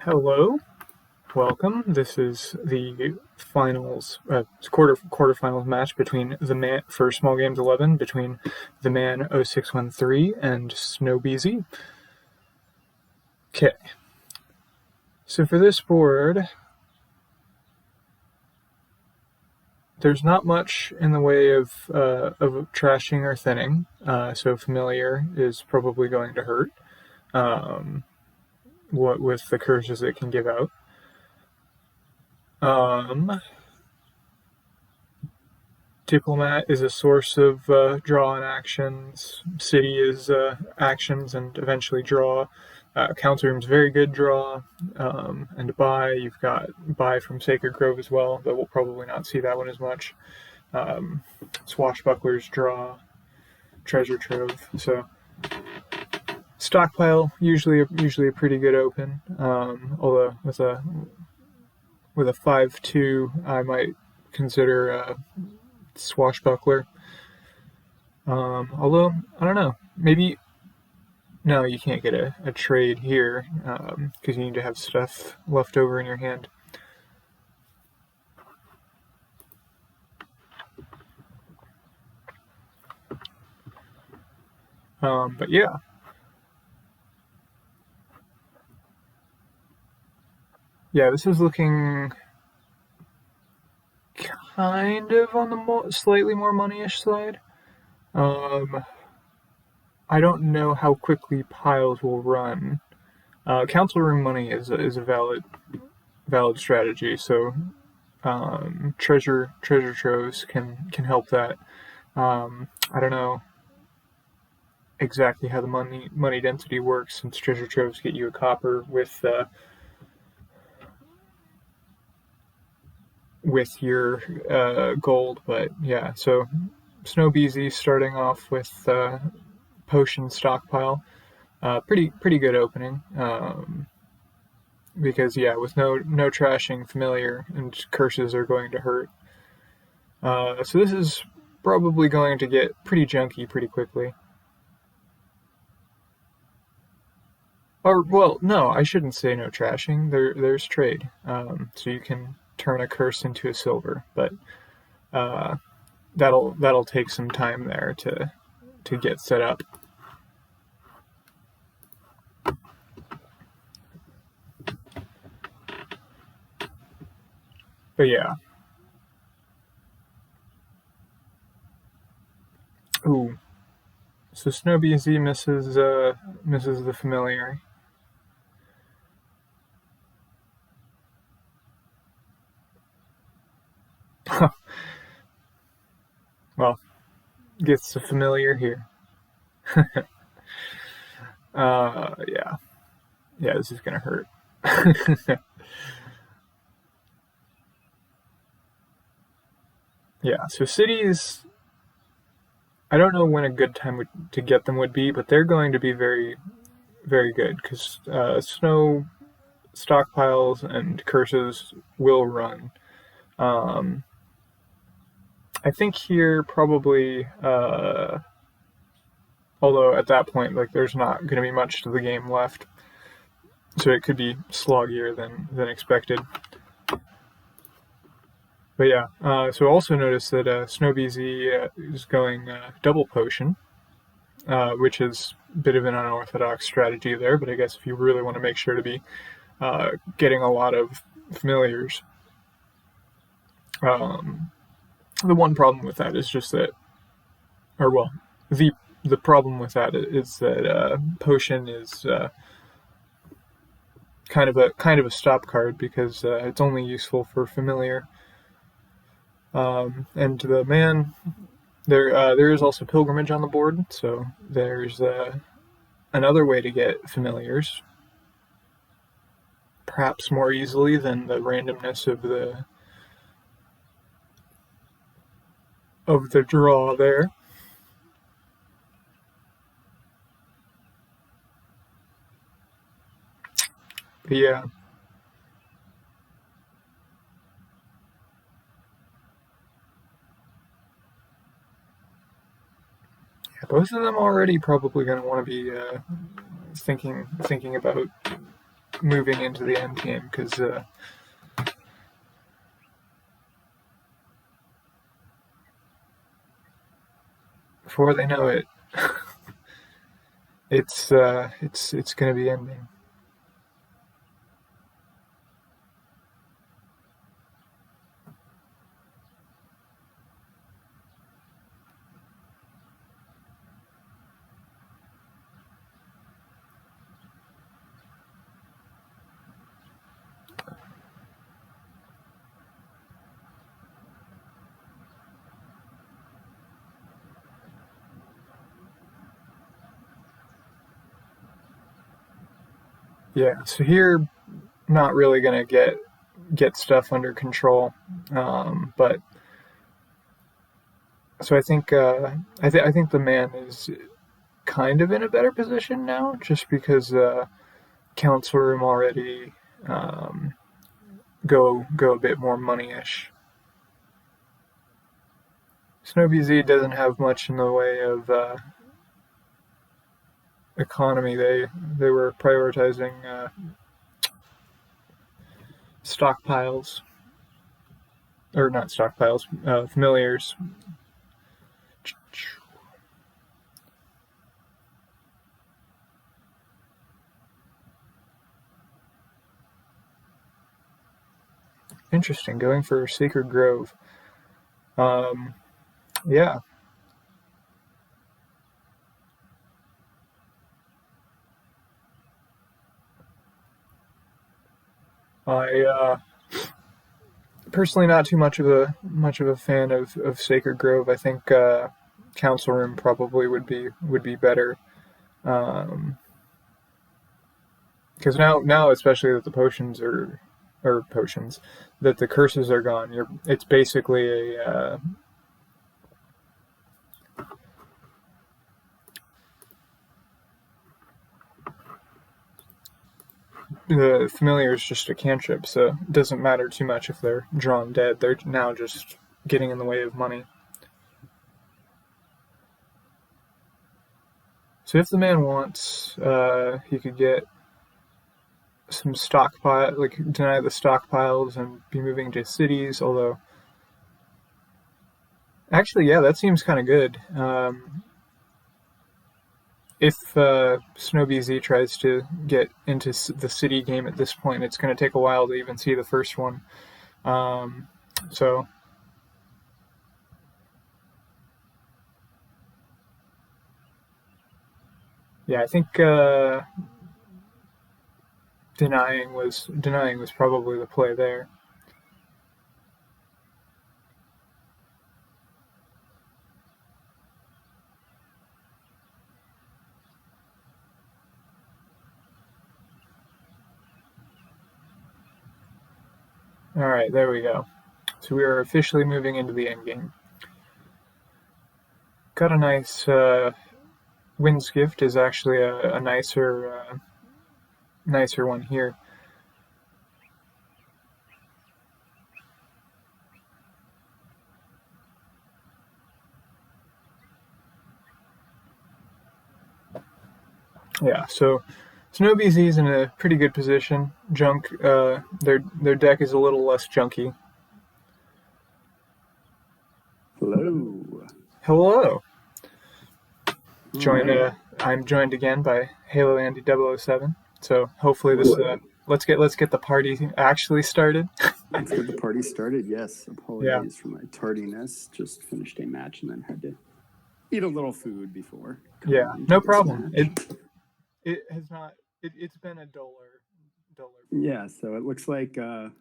Hello, welcome. This is the quarterfinals match between for Small Games 11 between Theman0613 and snowbz. Okay, so for this board, there's not much in the way of trashing or thinning, so familiar is probably going to hurt. What with the curses it can give out. Diplomat is a source of draw and actions. City is actions and eventually draw. Council Room's very good draw. And buy, you've got buy from Sacred Grove as well, but we'll probably not see that one as much. Swashbuckler's draw. Treasure Trove. So Stockpile usually a pretty good open. Although with a 5-2, I might consider Swashbuckler. Although I don't know, maybe no, you can't get a trade here because you need to have stuff left over in your hand. But yeah. Yeah, this is looking kind of on the slightly more money-ish side. I don't know how quickly piles will run. Council Room money is a valid strategy, so treasure troves can help that. I don't know exactly how the money density works, since treasure troves get you a copper with your gold, but yeah, so snowbz starting off with potion stockpile, pretty good opening, because yeah, with no trashing, familiar and curses are going to hurt. So this is probably going to get pretty junky pretty quickly. Or, well, no, I shouldn't say no trashing. There's trade, so you can turn a curse into a silver, but that'll take some time there to get set up. But yeah. Ooh. So snowbz misses the familiar. Well, gets the familiar here. Yeah, this is gonna hurt. Yeah, so cities, I don't know when a good time to get them would be, but they're going to be very, very good, because snow stockpiles and curses will run. I think here probably, although at that point, like, there's not going to be much to the game left, so it could be sloggier than expected. But yeah, so also notice that snowbz is going double potion, which is a bit of an unorthodox strategy there, but I guess if you really want to make sure to be getting a lot of familiars. The one problem with that is just that, or well, the problem with that is that potion is kind of a stop card, because it's only useful for familiar. And the man, there is also pilgrimage on the board, so there's another way to get familiars, perhaps more easily than the randomness of the draw there. But yeah. Both of them already probably going to want to be thinking about moving into the end game, because before they know it, it's going to be ending. Yeah, so here, not really going to get stuff under control, but so I think I think the man is kind of in a better position now, just because council room already um, go a bit more money-ish. snowbz doesn't have much in the way of economy. They were prioritizing stockpiles, or not stockpiles, familiars. Interesting, going for Sacred Grove. Yeah. I personally not too much of a fan of Sacred Grove. I think Council Room probably would be better. Because now especially that the potions are or potions that the curses are gone. It's basically a the familiar is just a cantrip, so it doesn't matter too much if they're drawn dead. They're now just getting in the way of money. So if the man wants, he could get some stockpile, like deny the stockpiles and be moving to cities. Although, actually, yeah, that seems kind of good. If snowbz tries to get into the city game at this point, it's going to take a while to even see the first one. So yeah, I think denying was probably the play there. All right, there we go. So we are officially moving into the end game. Got a nice Wind's Gift is actually a nicer one here. Yeah, so snowbz is in a pretty good position. Junk, their deck is a little less junky. Hello. Hello. Right. I'm joined again by Halo Andy 007. So hopefully this let's get the party actually started. Let's get the party started. Yes. Apologies Yeah. for my tardiness. Just finished a match and then had to eat a little food before. Yeah, no problem. It has not. It's been a duller. Yeah. So it looks like a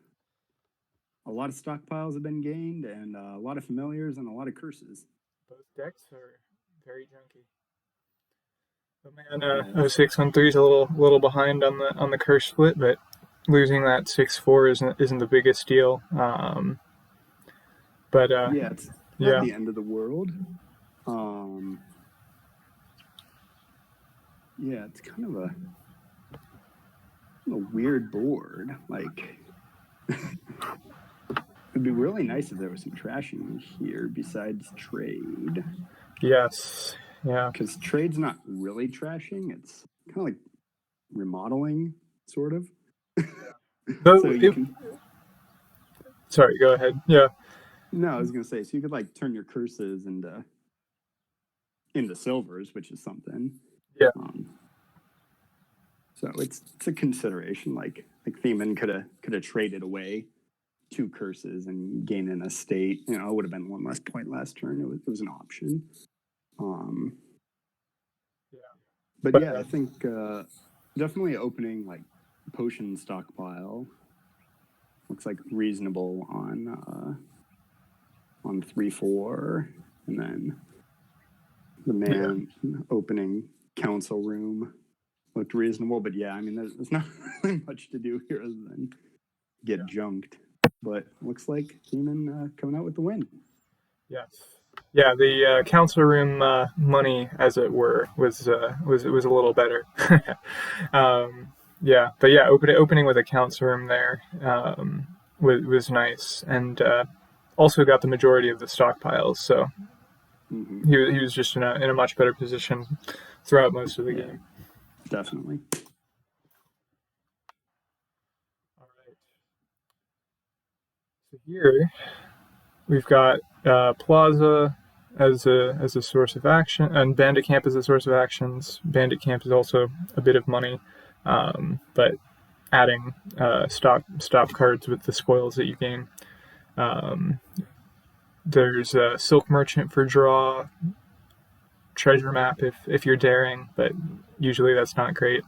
lot of stockpiles have been gained, and a lot of familiars and a lot of curses. Both decks are very junky. But man, 0613 is a little behind on the curse split, but losing that 6-4 isn't the biggest deal. But yeah, it's not the end of the world. Yeah, it's kind of a weird board. Like, it'd be really nice if there was some trashing here besides trade. Yes. Yeah. Because trade's not really trashing. It's kind of like remodeling, sort of. So Though, you can. sorry, go ahead. Yeah, No, I was gonna say, so you could like turn your curses into silvers, which is something. yeah, Um, so it's a consideration. Like Theman could have traded away 2 curses and gained an estate. You know, it would have been 1 less point last turn. It was an option. Um, yeah. but But yeah, I think definitely opening like potion stockpile looks like reasonable on 3-4, and then the yeah, man opening council room looked reasonable. But yeah, I mean, there's not really much to do here other than get junked. But looks like Theman coming out with the win. yes, yeah. The council room money, as it were, was a little better. Yeah, but yeah, opening with a council room there was nice, and also got the majority of the stockpiles. So Mm-hmm. he was just in a much better position throughout most of the Yeah, game. definitely. All right. So here we've got Plaza as a source of action, and Bandit Camp as a source of actions. Bandit Camp is also a bit of money, but adding stop cards with the spoils that you gain. Um, there's a Silk Merchant for draw, treasure map if you're daring, but usually that's not great.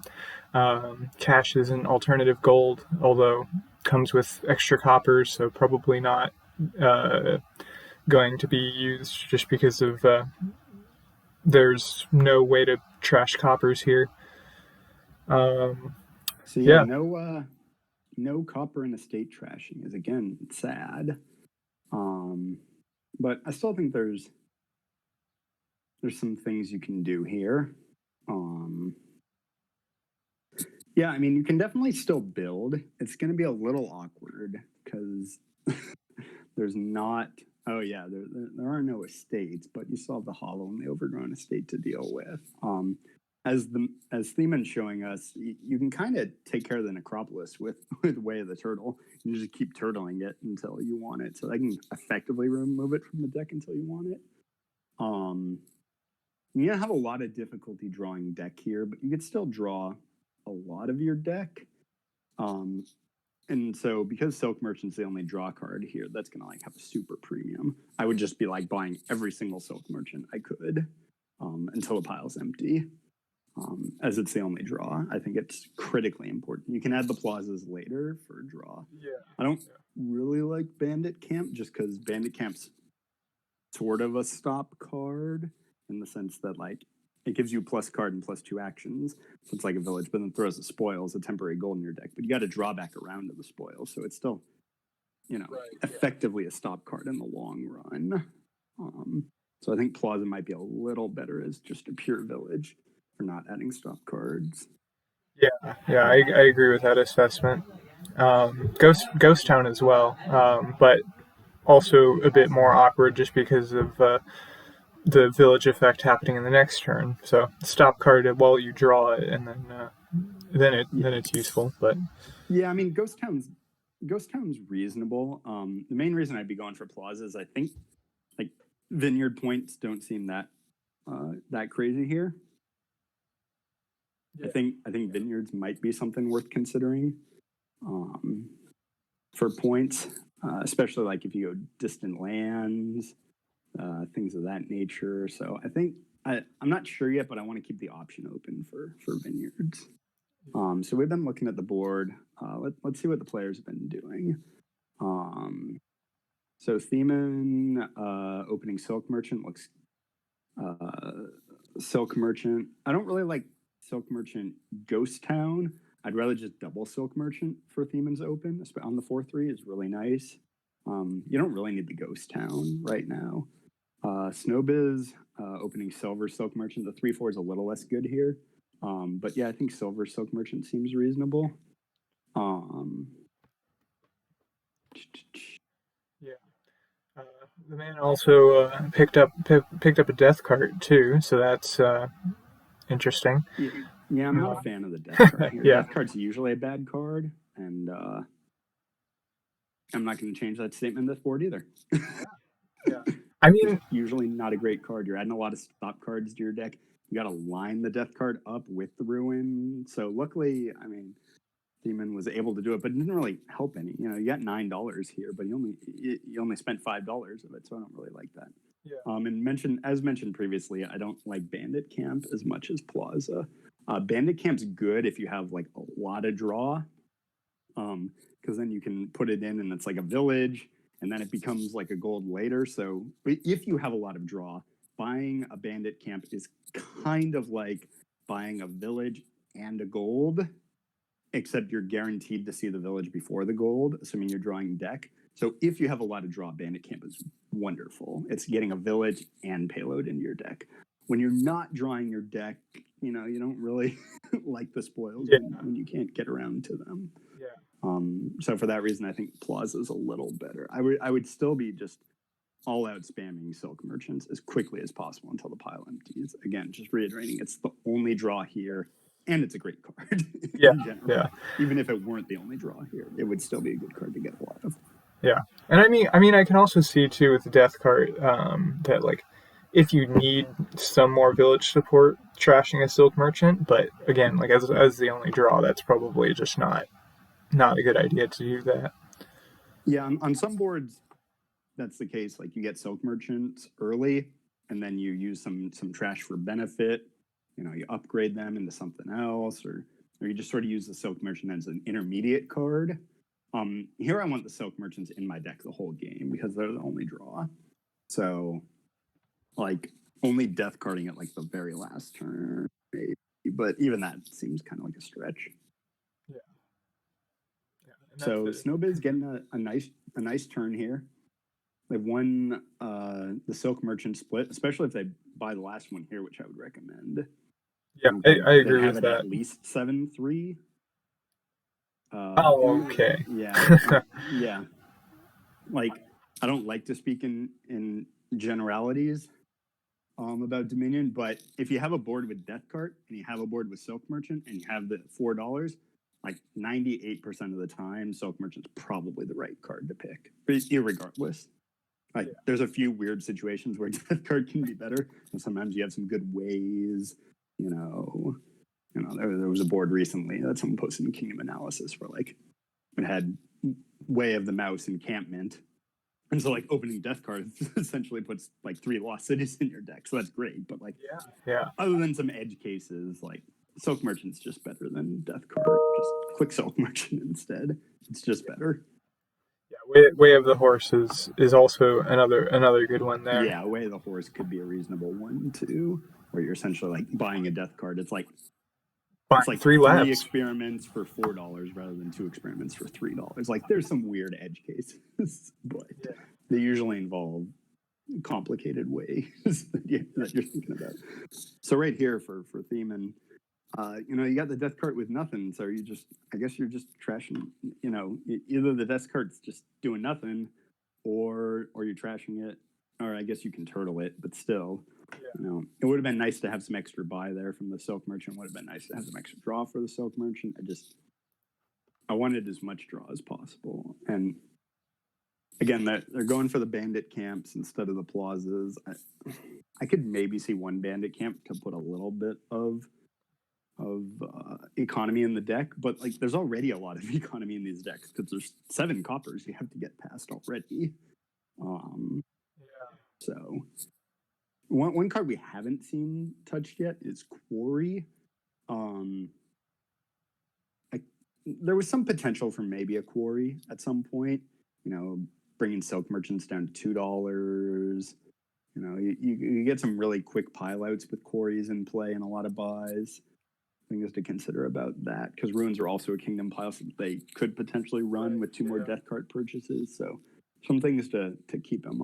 Cash is an alternative gold, although comes with extra coppers, so probably not uh, going to be used just because of there's no way to trash coppers here. Um, So yeah, yeah, no copper and estate trashing is again sad. But I still think there's some things you can do here. Um, yeah, I mean, you can definitely still build. It's going to be a little awkward because there's not. Oh yeah, there are no estates, but you still have the hollow and the overgrown estate to deal with. As Theman's showing us, you can kind of take care of the necropolis with Way of the Turtle. You just keep turtling it until you want it, so they can effectively remove it from the deck until you want it. You're gonna have a lot of difficulty drawing deck here, but you could still draw a lot of your deck. Um, and so because Silk Merchant's the only draw card here, that's gonna like have a super premium. I would just be like buying every single Silk Merchant I could until the pile's empty. As it's the only draw, I think it's critically important. You can add the plazas later for draw. yeah, I don't really like Bandit Camp just because Bandit Camp's sort of a stop card in the sense that like it gives you plus card and +2 actions. So it's like a village, but then throws the spoils, a temporary gold in your deck. But you got to draw back around to the spoils, so it's still, effectively a stop card in the long run. So I think Plaza might be a little better as just a pure village for not adding stop cards. yeah. I agree with that assessment. Ghost Town as well, but also a bit more awkward just because of the village effect happening in the next turn. So stop card it while you draw it, and then it's useful. But Yeah, I mean Ghost Town's reasonable. The main reason I'd be going for Plaza is I think like vineyard points don't seem that crazy here. yeah. I think vineyards might be something worth considering for points, especially like if you go distant lands, things of that nature. So I think I'm not sure yet, but I want to keep the option open for vineyards. So we've been looking at the board. Let's see what the players have been doing. So Theman opening Silk Merchant looks Silk Merchant. I don't really like Silk Merchant Ghost Town. I'd rather just double Silk Merchant for Theman's open on the 4/3 is really nice. You don't really need the Ghost Town right now. snowbz opening Silver Silk Merchant. The 3/4 is a little less good here. But yeah, I think Silver Silk Merchant seems reasonable. Yeah. The man also picked up a death card too, so that's interesting. Yeah, I'm not a fan of the death card here. Yeah, Death card's usually a bad card, and I'm not going to change that statement this board either. Yeah. I mean, it's usually not a great card. You're adding a lot of stop cards to your deck. You got to line the death card up with the ruin. So luckily, I mean, Theman was able to do it, but it didn't really help any. You know, you got $9 here, but you only spent $5 of it, so I don't really like that. Yeah. And as mentioned previously, I don't like Bandit Camp as much as Plaza. Bandit Camp's good if you have like a lot of draw, because then you can put it in and it's like a village, and then it becomes like a gold later. So if you have a lot of draw, buying a Bandit Camp is kind of like buying a village and a gold, except you're guaranteed to see the village before the gold, assuming you're drawing deck. So if you have a lot of draw, Bandit Camp is wonderful. It's getting a village and payload into your deck. When you're not drawing your deck, you know, you don't really like the spoils when you can't get around to them. Yeah. So for that reason, I think Plaza is a little better. I would still be just all out spamming Silk Merchants as quickly as possible until the pile empties. Again, just reiterating, it's the only draw here, and it's a great card in general. Yeah. Even if it weren't the only draw here, it would still be a good card to get a lot of. Yeah, and I mean, I can also see too with the death card that like if you need some more village support, trashing a Silk Merchant. But again, like as the only draw, that's probably just not a good idea to do that. Yeah, on some boards, that's the case. Like you get Silk Merchants early, and then you use some trash for benefit. You know, you upgrade them into something else, or you just sort of use the Silk Merchant as an intermediate card. Here I want the Silk Merchants in my deck the whole game because they're the only draw. So, like, only death carding at like the very last turn, maybe. But even that seems kind of like a stretch. Yeah. So snowbz getting a nice turn here. They've won the Silk Merchant split, especially if they buy the last one here, which I would recommend. Yeah, I agree with that. At least 7-3. Okay. Yeah, yeah. Like, I don't like to speak in generalities about Dominion, but if you have a board with Death Cart and you have a board with Silk Merchant and you have the $4, like 98% of the time, Silk Merchant's probably the right card to pick, irregardless. Like, there's a few weird situations where Death Card can be better, and sometimes you have some good ways. You know, there was a board recently that someone posted in Kingdom Analysis where like it had Way of the Mouse encampment, and so like opening Death Card essentially puts like 3 lost cities in your deck, so that's great. But like, other than some edge cases, like Silk Merchant's just better than Death Card. Just click Silk Merchant instead. It's just better. Yeah, Way of the Horse is also another good one there. Yeah, Way of the Horse could be a reasonable one too, where you're essentially like buying a Death Card. It's like three experiments for $4 rather than 2 experiments for $3. Like, there's some weird edge cases, but they usually involve complicated ways that you're thinking about. So right here for Theman, you got the death cart with nothing, so I guess you're just trashing. Either the death cart's just doing nothing, or you're trashing it, or I guess you can turtle it, but still. It would have been nice to have some extra buy there from the Silk Merchant. Would have been nice to have some extra draw for the Silk Merchant. I wanted as much draw as possible. And again, they're going for the bandit camps instead of the plazas. I could maybe see one bandit camp to put a little bit of economy in the deck, but like there's already a lot of economy in these decks because there's 7 coppers you have to get past already. So. One card we haven't seen touched yet is Quarry. There was some potential for maybe a Quarry at some point. Bringing Silk Merchants down to $2. You get some really quick pileouts with Quarries in play and a lot of buys. Things to consider about that, because Ruins are also a Kingdom pile, so they could potentially run with 2 more Death Cart purchases. So some things to keep an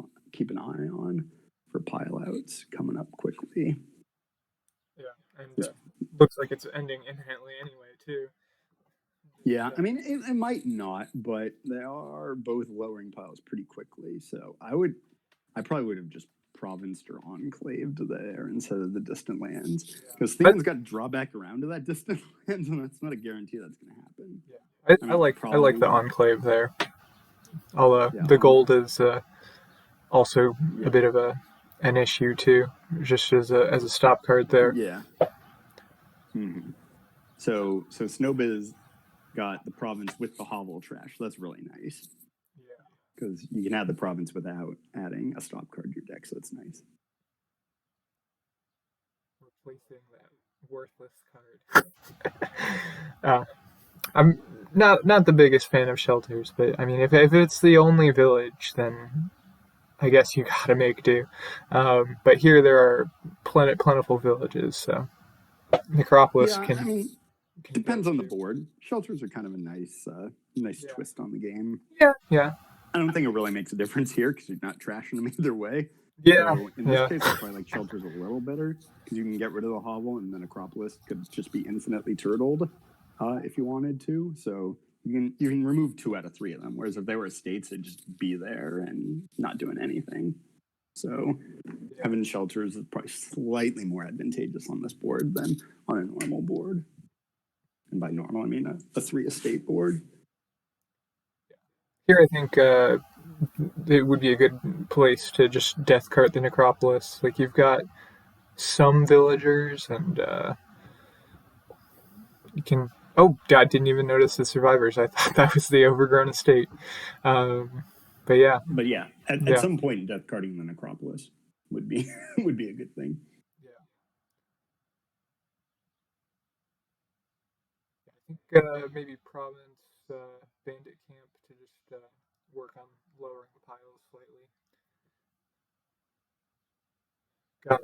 eye on for pileouts coming up quickly. Yeah, and looks like it's ending imminently anyway, too. Yeah, I mean, it might not, but they are both lowering piles pretty quickly. So I probably would have just provinced or enclaved there instead of the distant lands, because Theman's got to draw back around to that distant lands, and that's not a guarantee that's going to happen. I like the enclave there. Although Yeah, the gold is also yeah, a bit of an issue too, just as a stop card there. yeah. Mm-hmm. So snowbz got the province with the hovel trash. That's really nice Yeah, because you can add the province without adding a stop card to your deck, so it's nice. replacing that worthless card. I'm not the biggest fan of shelters, but I mean, if it's the only village, then I guess you gotta make do. But here there are plentiful villages, so Necropolis Yeah, I mean, can go depends on the to. board. Shelters are kind of a nice Yeah. twist on the game. Yeah. I don't think it really makes a difference here because you're not trashing them either way. Yeah. So in this case, I probably like shelters a little better because you can get rid of the hovel, and then Acropolis could just be infinitely turtled if you wanted to. So you can remove 2 out of 3 of them. Whereas if they were estates, it'd just be there and not doing anything. So having shelters is probably slightly more advantageous on this board than on a normal board. And by normal, I mean a 3 estate board. Here I think it would be a good place to just death cart the Necropolis. Like you've got some villagers, and you can. Oh, I didn't even notice the survivors. I thought that was the overgrown estate. But yeah, But yeah, at some point, death carting the Necropolis would be would be a good thing. Yeah. I think maybe province bandit camp to just work on lowering the piles slightly. Got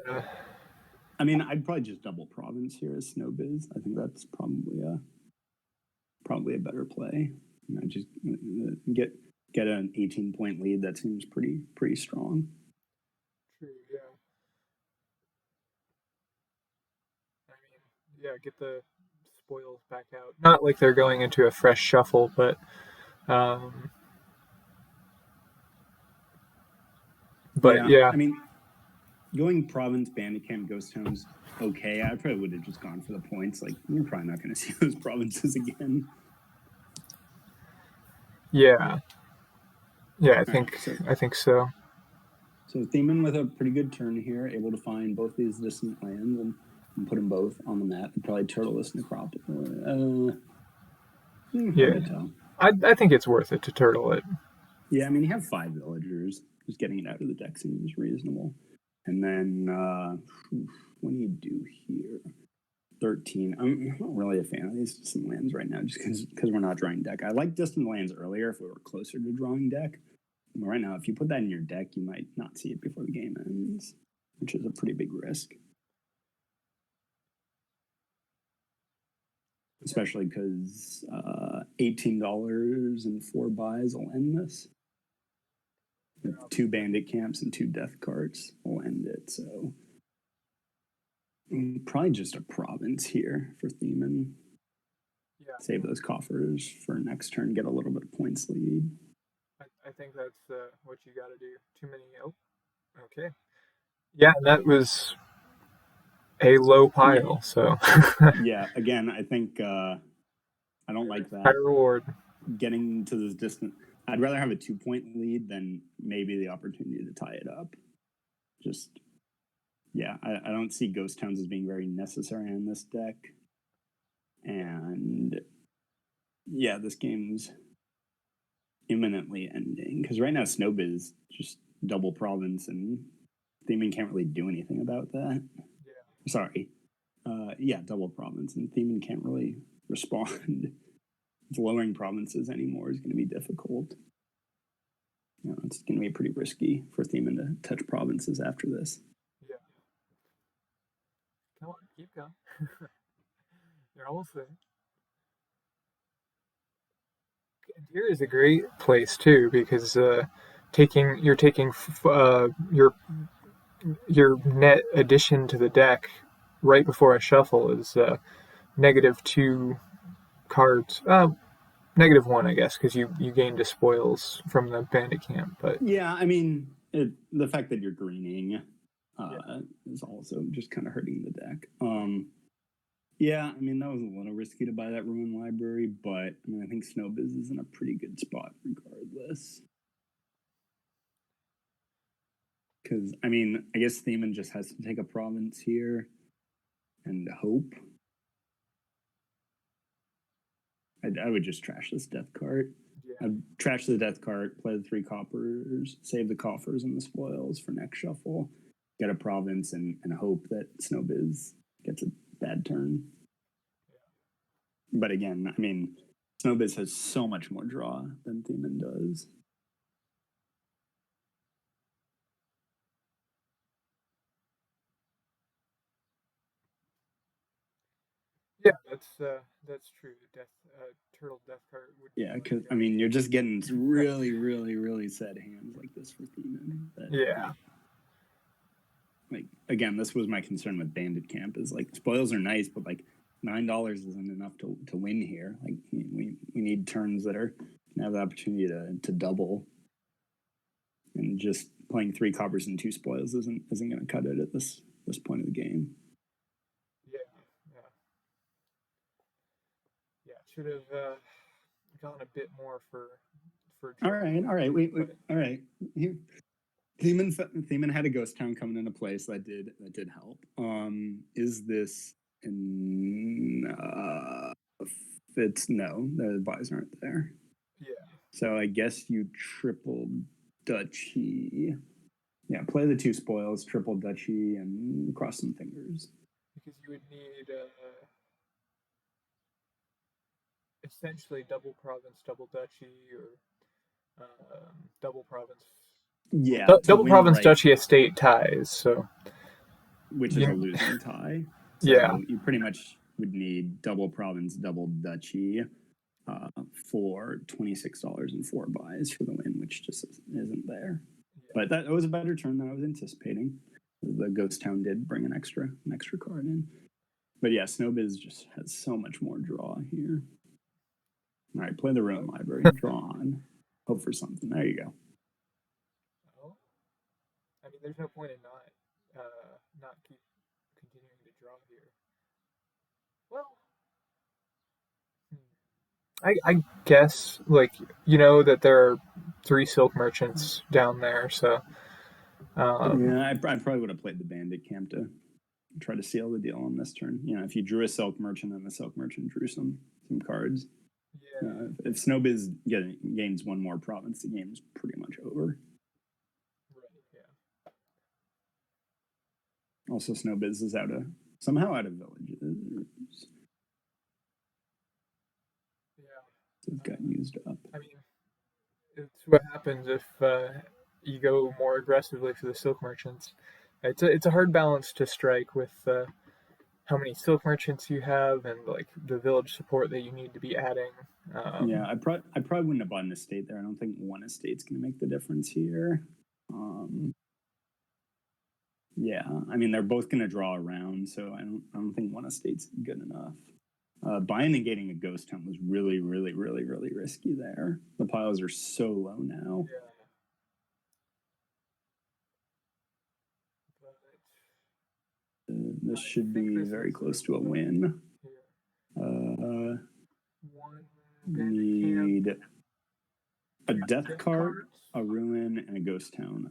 I mean, I'd probably just double province here as snowbz. I think that's probably a better play. You know, just get an 18-point lead. That seems pretty strong. true. Yeah. I mean, yeah. Get the spoils back out. Not like they're going into a fresh shuffle, but um, yeah. I mean, going province, bandit camp, ghost towns, okay. I probably would have just gone for the points. Like, you're probably not going to see those provinces again. Yeah. I think so. So Theman with a pretty good turn here, able to find both these distant lands and put them both on the map. And probably turtle this Necropolis. I think it's worth it to turtle it. Yeah, I mean, you have 5 villagers. Just getting it out of the deck seems reasonable. And then, what do you do here? 13. I'm not really a fan of these distant lands right now, just because we're not drawing deck. I like distant lands earlier if we were closer to drawing deck. But right now, if you put that in your deck, you might not see it before the game ends, which is a pretty big risk. Especially because $18 and 4 buys will end this. 2 bandit camps and 2 death carts will end it. So probably just a province here for Theman. Yeah. Save those coffers for next turn, get a little bit of points lead. I think that's what you got to do. Too many. Oh, okay. Yeah, that was a low pile. Yeah. So yeah, again, I think I don't like that. High reward. Getting to this distant, I'd rather have a 2-point lead than maybe the opportunity to tie it up. Just yeah, I don't see ghost towns as being very necessary on this deck. And yeah, this game's imminently ending because right now snowbz just double province and Theman can't really do anything about that. Yeah. Sorry. Yeah, double province and Theman can't really respond. Lowering provinces anymore is going to be difficult. You know, it's going to be pretty risky for Theman to touch provinces after this. Yeah. Come on, keep going. You're almost there. And here is a great place too because you're taking your net addition to the deck right before a shuffle is -2 cards. -1, I guess, because you gained a spoils from the bandit camp. But yeah, I mean, the fact that you're greening is also just kind of hurting the deck. Yeah, I mean, that was a little risky to buy that Ruin Library, but I mean, I think snowbz is in a pretty good spot regardless. Because, I mean, I guess Theman just has to take a province here and hope. I would just trash this death cart. Yeah. I'd trash the death cart, play the 3 coppers, save the coffers and the spoils for next shuffle, get a province, and hope that snowbz gets a bad turn. But again, I mean, snowbz has so much more draw than Theman does. Yeah, that's true. The turtle death card would. Yeah, because I mean, you're just getting really, really, really sad hands like this for Theman. Yeah. Like again, this was my concern with Bandit Camp is like spoils are nice, but like $9 isn't enough to win here. Like we need turns that are gonna have the opportunity to double, and just playing 3 coppers and 2 spoils isn't going to cut it at this point of the game. Yeah. Should have gone a bit more for. All right. Wait. All right. Here. Theman had a ghost town coming into place that did help. Is this in it's no, the buys aren't there. Yeah. So I guess you triple duchy. Yeah, play the 2 spoils, triple duchy, and cross some fingers. Because you would need essentially double province, double duchy, or double province. Yeah, Double province, duchy, estate ties. So, which is a losing tie. So yeah, you pretty much would need double province, double duchy for $26 and 4 buys for the win, which just isn't there. But that was a better turn than I was anticipating. The ghost town did bring an extra card in. But yeah, snowbz just has so much more draw here. All right, play the Ruin Library. Draw on. Hope for something. There you go. Well, I mean, there's no point in not keep continuing to draw here. Well, I guess like you know that there are 3 silk merchants down there, so yeah, I probably would have played the Bandit Camp to try to seal the deal on this turn. You know, if you drew a silk merchant and the silk merchant drew some cards. Yeah. If snowbz gains 1 more province, the game's pretty much over. Right. Yeah. Also, snowbz is somehow out of villages. Yeah. So it got used up. I mean, it's what happens if you go more aggressively for the silk merchants. It's a hard balance to strike with how many silk merchants you have and like the village support that you need to be adding. Yeah, I probably wouldn't have bought an estate there. I don't think 1 estate's going to make the difference here. Yeah, I mean they're both going to draw around, so I don't think 1 estate's good enough. Buying and getting a ghost town was really, really, really, really risky there. The piles are so low now. Yeah. This should be very close to a win. Need a death cart, a ruin, and a ghost town.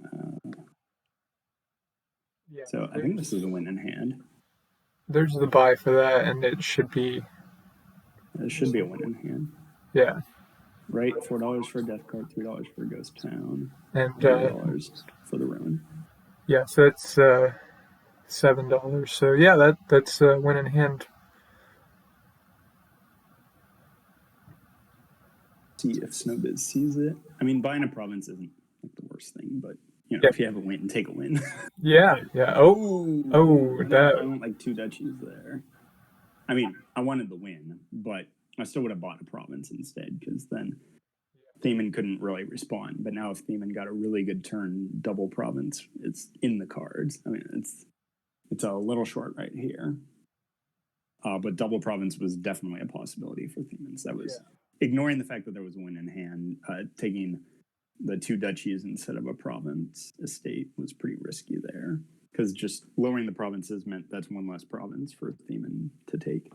Yeah. So I think this is a win in hand. There's the buy for that, and it should be. It should be a win in hand. Yeah. Right, $4 for a death cart, $3 for a ghost town, and $3 for the ruin. Yeah, so it's $7. So yeah, that's a win in hand. See if snowbz sees it. I mean, buying a province isn't like the worst thing, but you know, if you have a win, take a win. Yeah. Oh, I don't like 2 duchies there. I mean, I wanted the win, but I still would have bought a province instead, because then Theman couldn't really respond. But now if Theman got a really good turn, double province, it's in the cards. I mean, it's a little short right here. But double province was definitely a possibility for Theman. So that was ignoring the fact that there was a win in hand. Taking the 2 duchies instead of a province estate was pretty risky there, because just lowering the provinces meant that's 1 less province for Theman to take.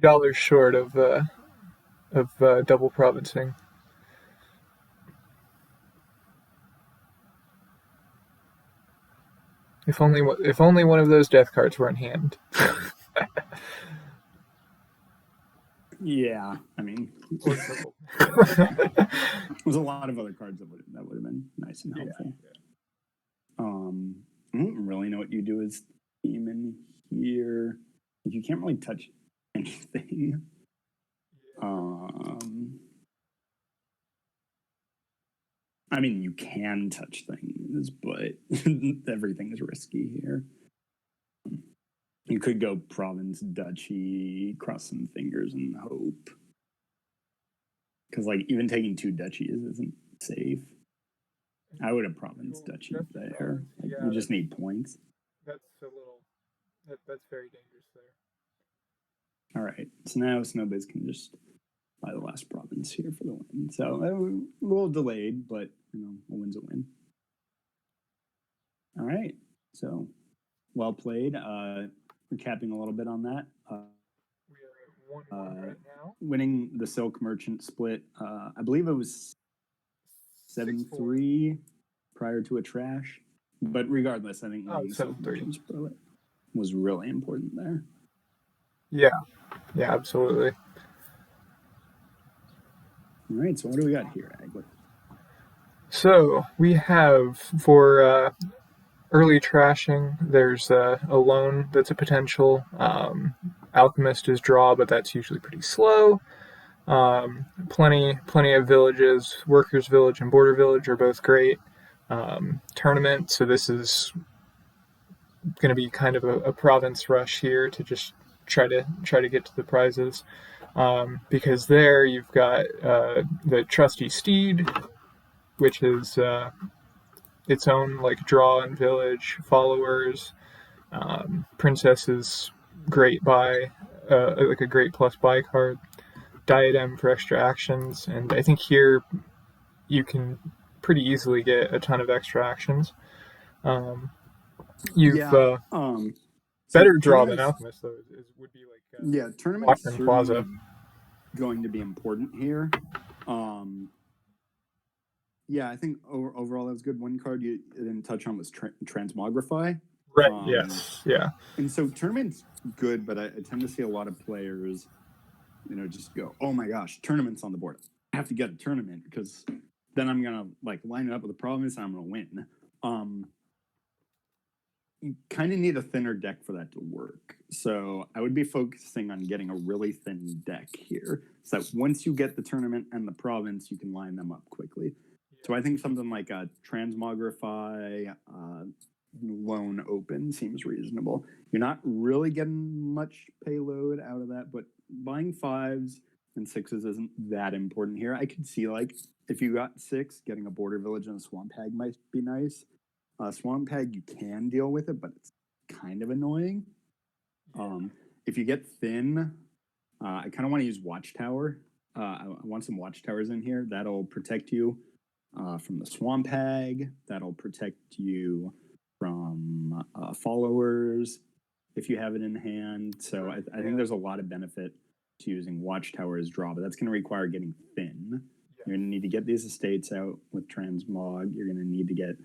$2 short of double provincing. If only one of those death cards were in hand. Yeah, I mean, Or triple. there's a lot of other cards that would have been nice and helpful. I don't really know what you do as Theman here. You can't really touch anything. I mean, you can touch things, but everything is risky here. You could go province, duchy, cross some fingers and hope. Because, like, even taking 2 duchies isn't safe. I would have province, duchy there. Like, you just need points. That's a little. That's very dangerous there. All right, so now snowbz can just buy the last province here for the win. So a little delayed, but a win's a win. All right, so well played. Recapping a little bit on that. We are at 1-1 right now. Winning the Silk Merchant split. I believe it was 7-3 prior to a trash. But regardless, I think winning the Silk Merchant split was really important there. Yeah, absolutely. All right, so what do we got here, Aglet? So we have for early trashing, there's a loan that's a potential. Alchemist is draw, but that's usually pretty slow. Plenty of villages. Workers Village and Border Village are both great. Tournament, so this is going to be kind of a province rush here to just try to get to the prizes. Because there you've got the Trusty Steed, which is its own like draw and village followers. Princess is great buy, like a great plus buy card. Diadem for extra actions, and I think here you can pretty easily get a ton of extra actions. Better draw than Alchemist though would be like tournament's Plaza going to be important here. I think overall that was good. One card you didn't touch on was Transmogrify. Right. Yes. Yeah. And so tournament's good, but I tend to see a lot of players, just go, "Oh my gosh, tournament's on the board. I have to get a tournament because then I'm gonna like line it up with a province and I'm gonna win." You kind of need a thinner deck for that to work. So I would be focusing on getting a really thin deck here, so that once you get the tournament and the province, you can line them up quickly. So I think something like a Transmogrify, Lone Open seems reasonable. You're not really getting much payload out of that, but buying 5s and 6s isn't that important here. I could see, like, if you got 6, getting a Border Village and a Swamp Hag might be nice. Swamp Hag, you can deal with it, but it's kind of annoying. If you get thin, I kind of want to use Watchtower. I want some Watchtowers in here. That'll protect you from the Swamp Hag. That'll protect you from followers if you have it in hand. So I think there's a lot of benefit to using Watchtower as draw, but that's going to require getting thin. You're going to need to get these estates out with Transmog. You're going to need to get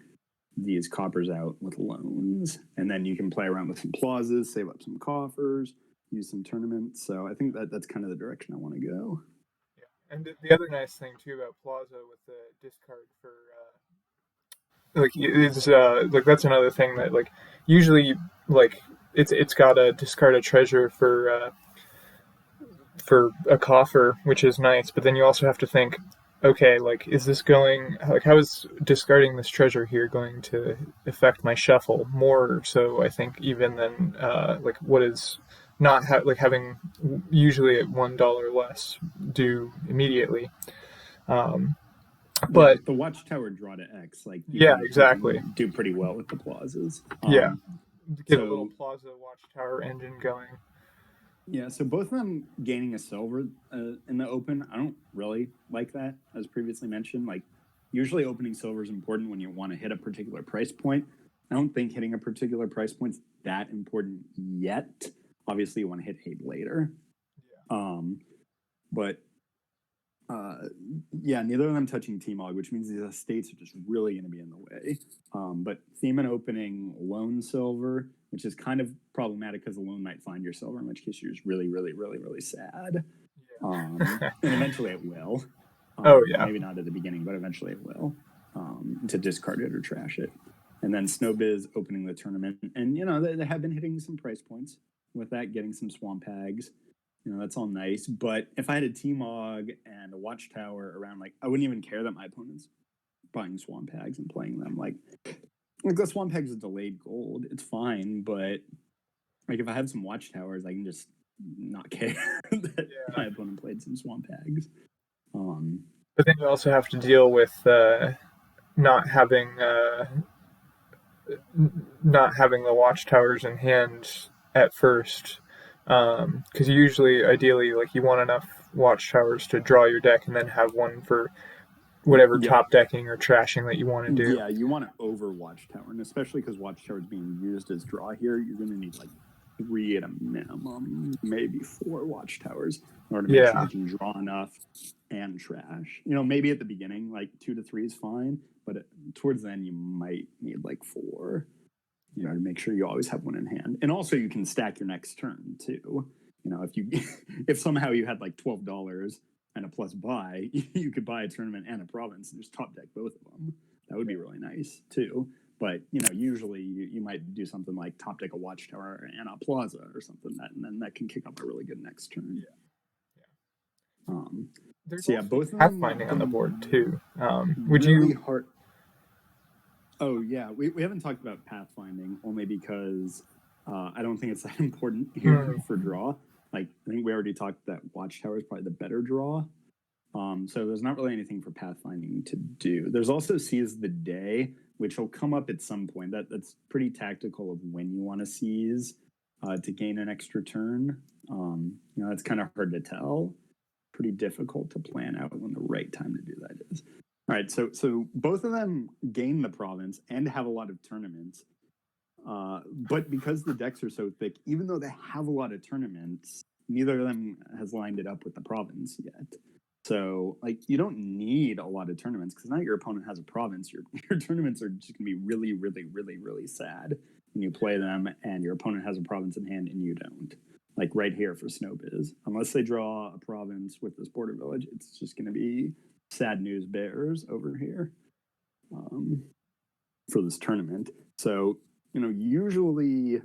these coppers out with loans, and then you can play around with some plazas, save up some coffers, use some tournaments. So I think that's kind of the direction I want to go. Yeah, and the other nice thing too about Plaza with the discard for like that's another thing that like usually like it's got a discard a treasure for a coffer, which is nice, but then you also have to think, okay, like, is this going, like, how is discarding this treasure here going to affect my shuffle more so, I think, even than, like, what is not, having usually at $1 less due immediately. But the Watchtower draw to X, like, exactly. Do pretty well with the plazas. Get a little Plaza Watchtower engine going. Yeah, so both of them gaining a silver in the open, I don't really like that, as previously mentioned. Like, usually opening silver is important when you want to hit a particular price point. I don't think hitting a particular price point is that important yet. Obviously, you want to hit 8 later. But yeah, neither of them touching T-Mog, which means these estates are just really going to be in the way. But Theman opening Lone Silver, which is kind of problematic because the Lone might find your silver, in which case you're just really, really, really, really sad. And eventually it will. Maybe not at the beginning, but eventually it will. To discard it or trash it. And then snowbz opening the tournament. And, they have been hitting some price points with that, getting some swamp hags. That's all nice. But if I had a T-Mog and a Watchtower around, I wouldn't even care that my opponent's buying swamp hags and playing them. Like the swamp hags is delayed gold. It's fine, but if I have some Watchtowers, I can just not care that my opponent played some swamp hags. But then you also have to deal with not having the Watchtowers in hand at first. Because usually, ideally, you want enough Watchtowers to draw your deck and then have one for whatever top decking or trashing that you want to do. Yeah, you want to over Watchtower, and especially because Watchtower is being used as draw here, you're going to need 3 at a minimum, maybe 4 Watchtowers in order to make sure you can draw enough and trash. Maybe at the beginning, 2 to 3 is fine, but towards the end, you might need 4. To make sure you always have one in hand. And also you can stack your next turn too. If somehow you had $12 and a plus buy, you could buy a tournament and a province and just top deck both of them. That would be really nice too. But usually you might do something like top deck a Watchtower and a Plaza or something, and then that can kick up a really good next turn. There's both of them pathfinding on the board too. Would really you? Hard. Oh yeah, we haven't talked about pathfinding only because I don't think it's that important here for draw. I think we already talked that Watchtower is probably the better draw. So there's not really anything for pathfinding to do. There's also Seize the Day, which will come up at some point. That's pretty tactical of when you want to seize to gain an extra turn. That's kind of hard to tell. Pretty difficult to plan out when the right time to do that is. All right, so both of them gain the province and have a lot of tournaments. But because the decks are so thick, even though they have a lot of tournaments, neither of them has lined it up with the province yet. So, you don't need a lot of tournaments because now your opponent has a province. Your tournaments are just going to be really, really, really, really sad when you play them and your opponent has a province in hand and you don't. Right here for snowbz. Unless they draw a province with this border village, it's just going to be sad news bears over here for this tournament. So, usually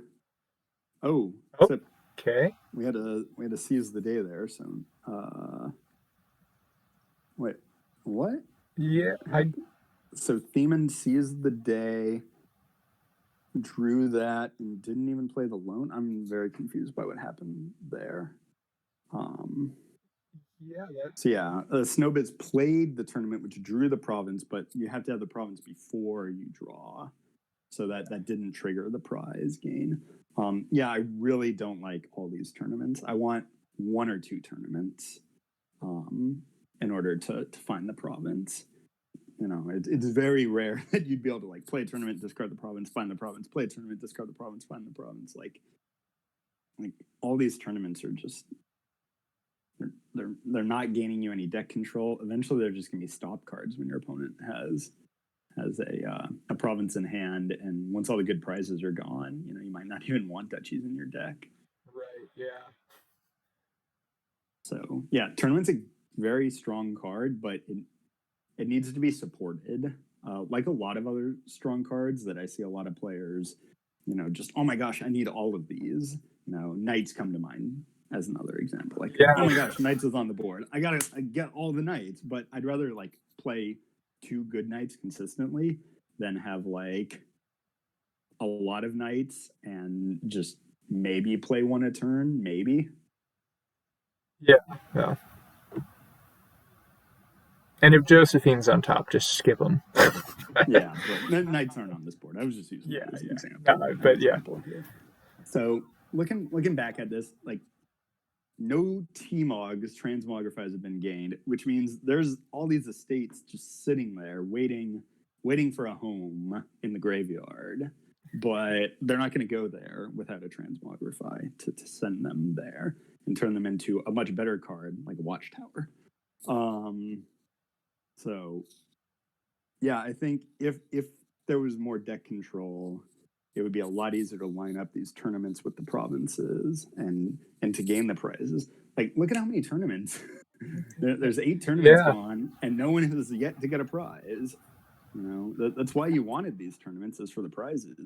Okay. We had to seize the day there, so wait, what? Yeah, So Theman seized the day, drew that, and didn't even play the Lone. I'm very confused by what happened there. snowbz played the tournament, which drew the province, but you have to have the province before you draw, so that didn't trigger the prize gain. I really don't like all these tournaments. I want 1 or 2 tournaments in order to find the province. It's very rare that you'd be able to play a tournament, discard the province, find the province, play a tournament, discard the province, find the province. All these tournaments are just they're not gaining you any deck control. Eventually, they're just going to be stop cards when your opponent has a province in hand, and once all the good prizes are gone, you might not even want duchies in your deck. Right. Yeah. So tournament's a very strong card, but it needs to be supported. Like a lot of other strong cards that I see a lot of players, just, oh my gosh, I need all of these. Knights come to mind as another example. Oh my gosh, Knights is on the board. I get all the Knights, but I'd rather play 2 good Knights consistently than have a lot of Knights and just maybe play 1 a turn, maybe. Yeah. And if Josephine's on top, just skip them. Yeah, but Knights aren't on this board. I was just using that as an example. Example here. So looking back at this, no T-Mogs, transmogrifiers have been gained, which means there's all these estates just sitting there waiting for a home in the graveyard. But they're not going to go there without a transmogrify to send them there. and turn them into a much better card, like a Watchtower. So yeah, I think if there was more deck control, it would be a lot easier to line up these tournaments with the provinces and to gain the prizes. Like, look at how many tournaments. There's 8 tournaments gone, and no one has yet to get a prize. You know, that's why you wanted these tournaments, is for the prizes,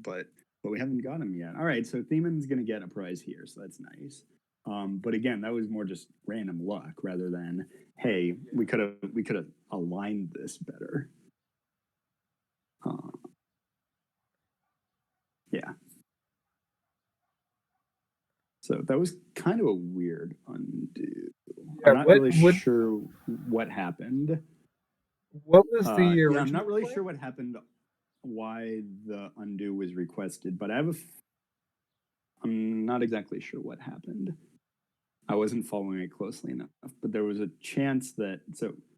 but we haven't got them yet. All right, so Theman's going to get a prize here, so that's nice. But again, that was more just random luck rather than, hey, we could have aligned this better. Yeah. So that was kind of a weird undo. I'm not really sure what happened. What was the original? Yeah, I'm not really sure what happened, why the undo was requested, but I'm not exactly sure what happened. I wasn't following it closely enough, but there was a chance that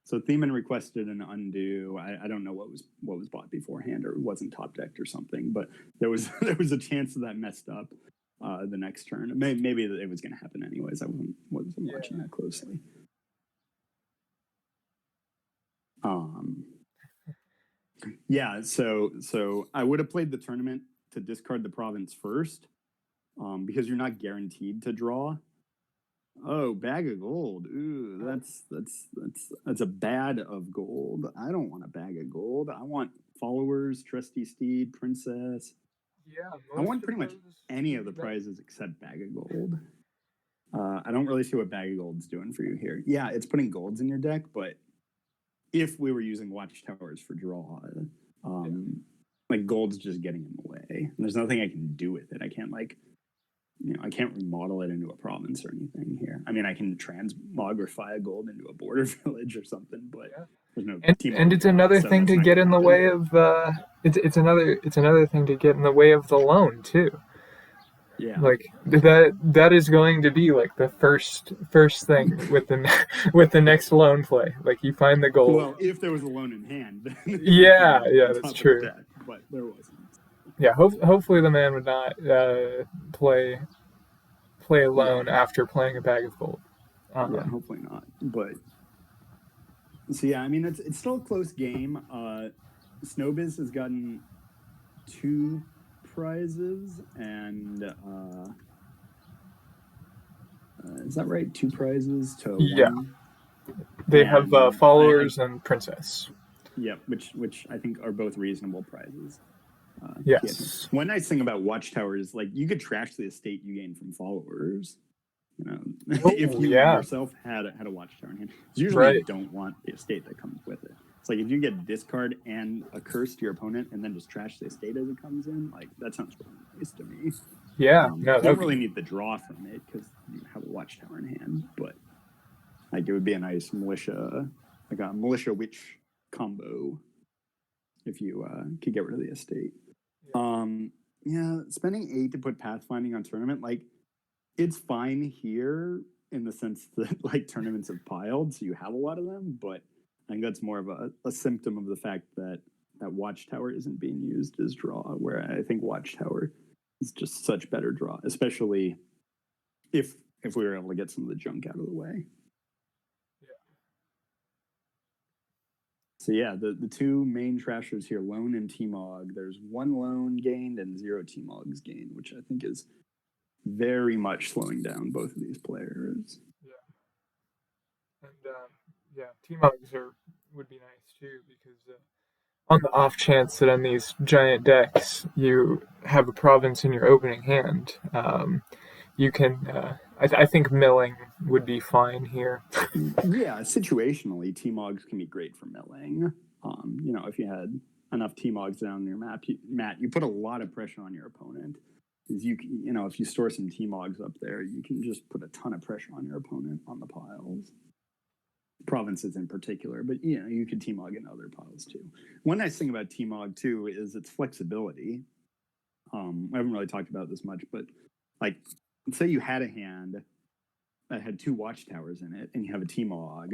so Theman requested an undo. I don't know what was bought beforehand, or it wasn't top decked or something, but there was a chance that messed up the next turn. Maybe it was going to happen anyways. I wasn't watching that closely. Yeah, so I would have played the tournament to discard the province first, because you're not guaranteed to draw. Oh, bag of gold. Ooh, that's a bad of gold. I don't want a bag of gold. I want followers, trusty steed, princess. Yeah, I want pretty much any of the prizes except bag of gold. I don't really see what bag of gold's doing for you here. Yeah, it's putting golds in your deck, but if we were using watchtowers for draw, like gold's just getting in the way. And there's nothing I can do with it. I can't I can't remodel it into a province or anything here. I mean, I can transmogrify a gold into a border village or something, but there's no team. And it's another thing to get in the way of. It's another thing to get in the way of the loan too. Yeah, like that is going to be like the first thing with the next loan play. Like, you find the gold. Well, if there was a loan in hand. yeah, that's true. Deck, but there wasn't. Yeah, hopefully the man would not play a loan after playing a bag of gold. Yeah, hopefully not. But so yeah, I mean, it's still a close game. snowbz has gotten 2 prizes, and is that right? 2 prizes to 1. Yeah, they have followers and princess. Yep, which I think are both reasonable prizes. Yes. One nice thing about Watchtower is, like, you could trash the estate you gain from followers. You know, if you yourself had a Watchtower in hand, usually you don't want the estate that comes with it. It's like, if you get discard and a curse to your opponent and then just trash the estate as it comes in, like, that sounds really nice to me. Yeah, you don't really need the draw from it because you have a Watchtower in hand, but like, it would be a nice militia, like a militia witch combo if you could get rid of the estate. Spending 8 to put pathfinding on tournament, like, it's fine here in the sense that, like, tournaments have piled, so you have a lot of them, but I think that's more of a symptom of the fact that Watchtower isn't being used as draw, where I think Watchtower is just such better draw, especially if we were able to get some of the junk out of the way. So yeah, the 2 main trashers here, Lone and T-Mog. There's 1 Lone gained and 0 T-Mogs gained, which I think is very much slowing down both of these players. Yeah. And T-Mogs would be nice too, because on the off chance that on these giant decks you have a province in your opening hand, you can. I think milling would be fine here. Yeah, situationally, T-Mogs can be great for milling. If you had enough T-Mogs down your map, you put a lot of pressure on your opponent. If you store some T-Mogs up there, you can just put a ton of pressure on your opponent on the piles. Provinces in particular, but you could T-Mog in other piles too. One nice thing about T-Mog too is its flexibility. I haven't really talked about this much, but, like, let's say you had a hand that had 2 Watchtowers in it, and you have a T-Mog.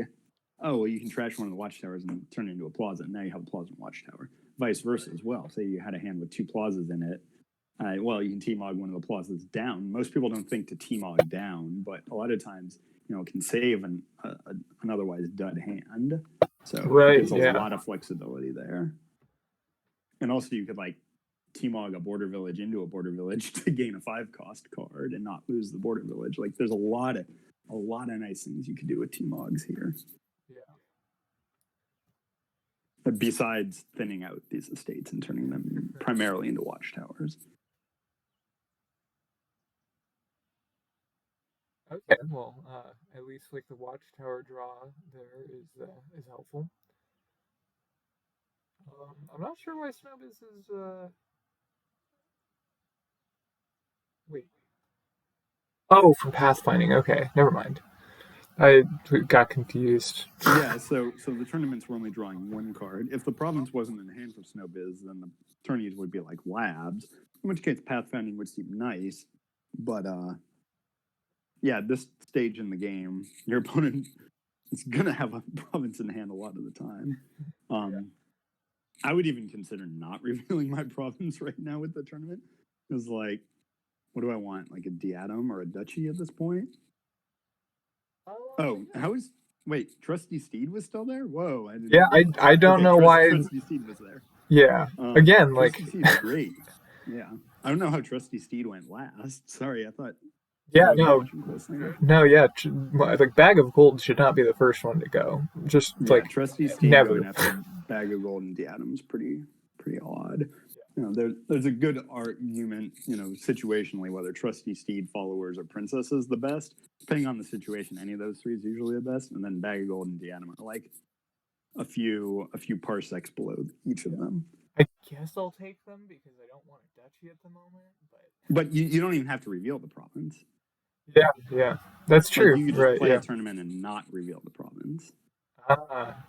Oh, well, you can trash one of the Watchtowers and turn it into a Plaza, and now you have a Plaza and Watchtower. Vice versa as well. Say you had a hand with 2 Plazas in it, Well, you can T-Mog one of the pluses down. Most people don't think to T-Mog down, but a lot of times, it can save an otherwise dud hand. So Right, it gives a yeah. lot of flexibility there. And also you could T-Mog a border village into a border village to gain a 5-cost card and not lose the border village. There's a lot of nice things you could do with T-Mogs here. Yeah. Besides thinning out these estates and turning them primarily into watchtowers. Okay, well, at least the watchtower draw there is helpful. I'm not sure why snowbz is wait. Oh, from pathfinding. Okay, never mind. I got confused. Yeah, so the tournaments were only drawing one card. If the province wasn't in hand for snowbz, then the tourneys would be like labs, in which case pathfinding would seem nice. But yeah, this stage in the game, your opponent is gonna have a province in hand a lot of the time. I would even consider not revealing my province right now with the tournament. Because what do I want? Like a diadem or a duchy at this point? Oh, how is wait, Trusty Steed was still there? Whoa, I didn't. Yeah, I don't know why. Trusty Steed was there. Yeah, again, Trusty Steed's great. Yeah, I don't know how Trusty Steed went last. Sorry, I thought. Yeah, I wasn't no, watching closely enough. no, yeah, bag of gold should not be the first one to go. Just Trusty Steed never. going after bag of gold and diadems pretty odd. There's a good argument, situationally, whether Trusty Steed followers or princess is the best. Depending on the situation, any of those three is usually the best. And then bag of gold and diadem are a few parsecs below each of them. I guess I'll take them because I don't want a duchy at the moment. But you don't even have to reveal the province. Yeah, that's true. You could just play a tournament and not reveal the province.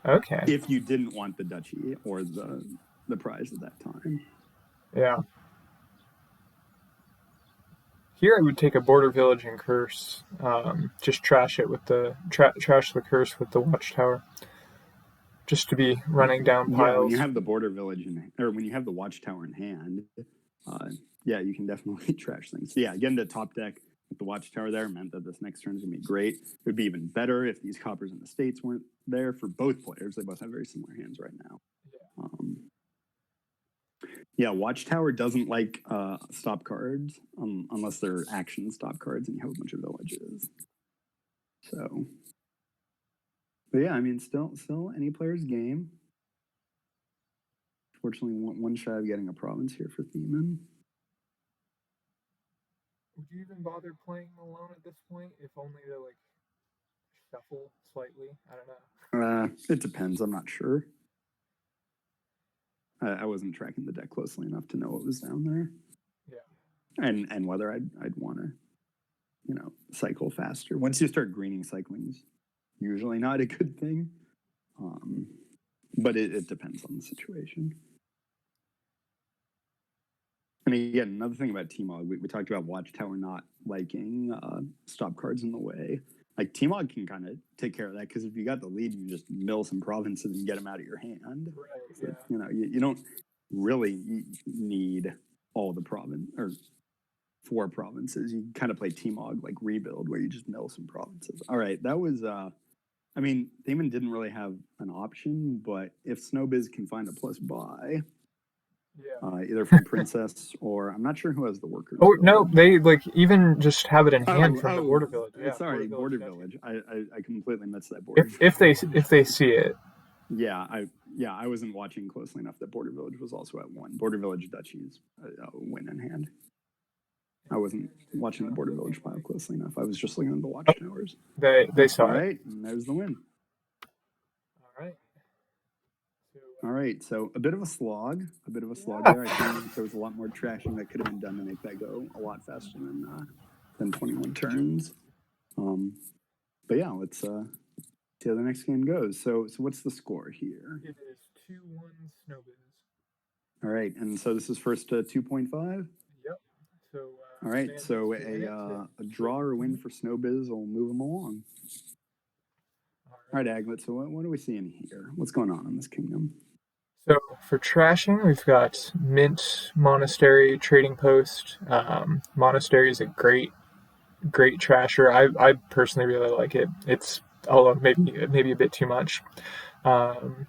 Okay. If you didn't want the duchy or the prize at that time. Yeah. Here I would take a border village and curse. Just trash it with trash the curse with the watchtower. Just to be running down piles. Yeah, when you have the border village or when you have the watchtower in hand, yeah, you can definitely trash things. So yeah, getting to top deck with the watchtower there meant that this next turn is gonna be great. It would be even better if these coppers and estates weren't there for both players. They both have very similar hands right now. Yeah, Watchtower doesn't like stop cards unless they're action stop cards and you have a bunch of villages. So, but yeah, I mean, still any player's game. Fortunately, one shy of getting a province here for Theman. Would you even bother playing alone at this point, if only to shuffle slightly? I don't know. It depends. I'm not sure. I wasn't tracking the deck closely enough to know what was down there. Yeah. And whether I'd want to, cycle faster. Once you start greening, cycling's usually not a good thing. But it depends on the situation. And again, another thing about T-Mog, we talked about Watchtower not liking stop cards in the way. T-Mog can kind of take care of that because if you got the lead, you can just mill some provinces and get them out of your hand. Right. Yeah. You don't really need all the province or 4 provinces. You kind of play T-Mog rebuild where you just mill some provinces. All right, that was. I mean, Theman didn't really have an option, but if snowbz can find a plus buy. Yeah. Either from Princess or I'm not sure who has the workers. Oh no, they even just have it in hand from the border village. Yeah, sorry, border village. I completely missed that border. If they see it. Yeah, I wasn't watching closely enough that border village was also at 1. Border village duchies win in hand. I wasn't watching the border village pile closely enough. I was just looking at the watchtowers. They saw it. All right, and there's the win. All right, so a bit of a slog there. I think there was a lot more trashing that could have been done to make that go a lot faster than 21 turns. But yeah, let's see how the next game goes. So what's the score here? It is 2-1 snowbz. All right, and so this is first 2.5. Yep. So. All right, so a draw or win for snowbz will move them along. All right, Aglet. So what are we seeing here? What's going on in this kingdom? So for trashing, we've got Mint, Monastery, Trading Post. Monastery is a great trasher. I personally really like it. It's although maybe a bit too much. Um,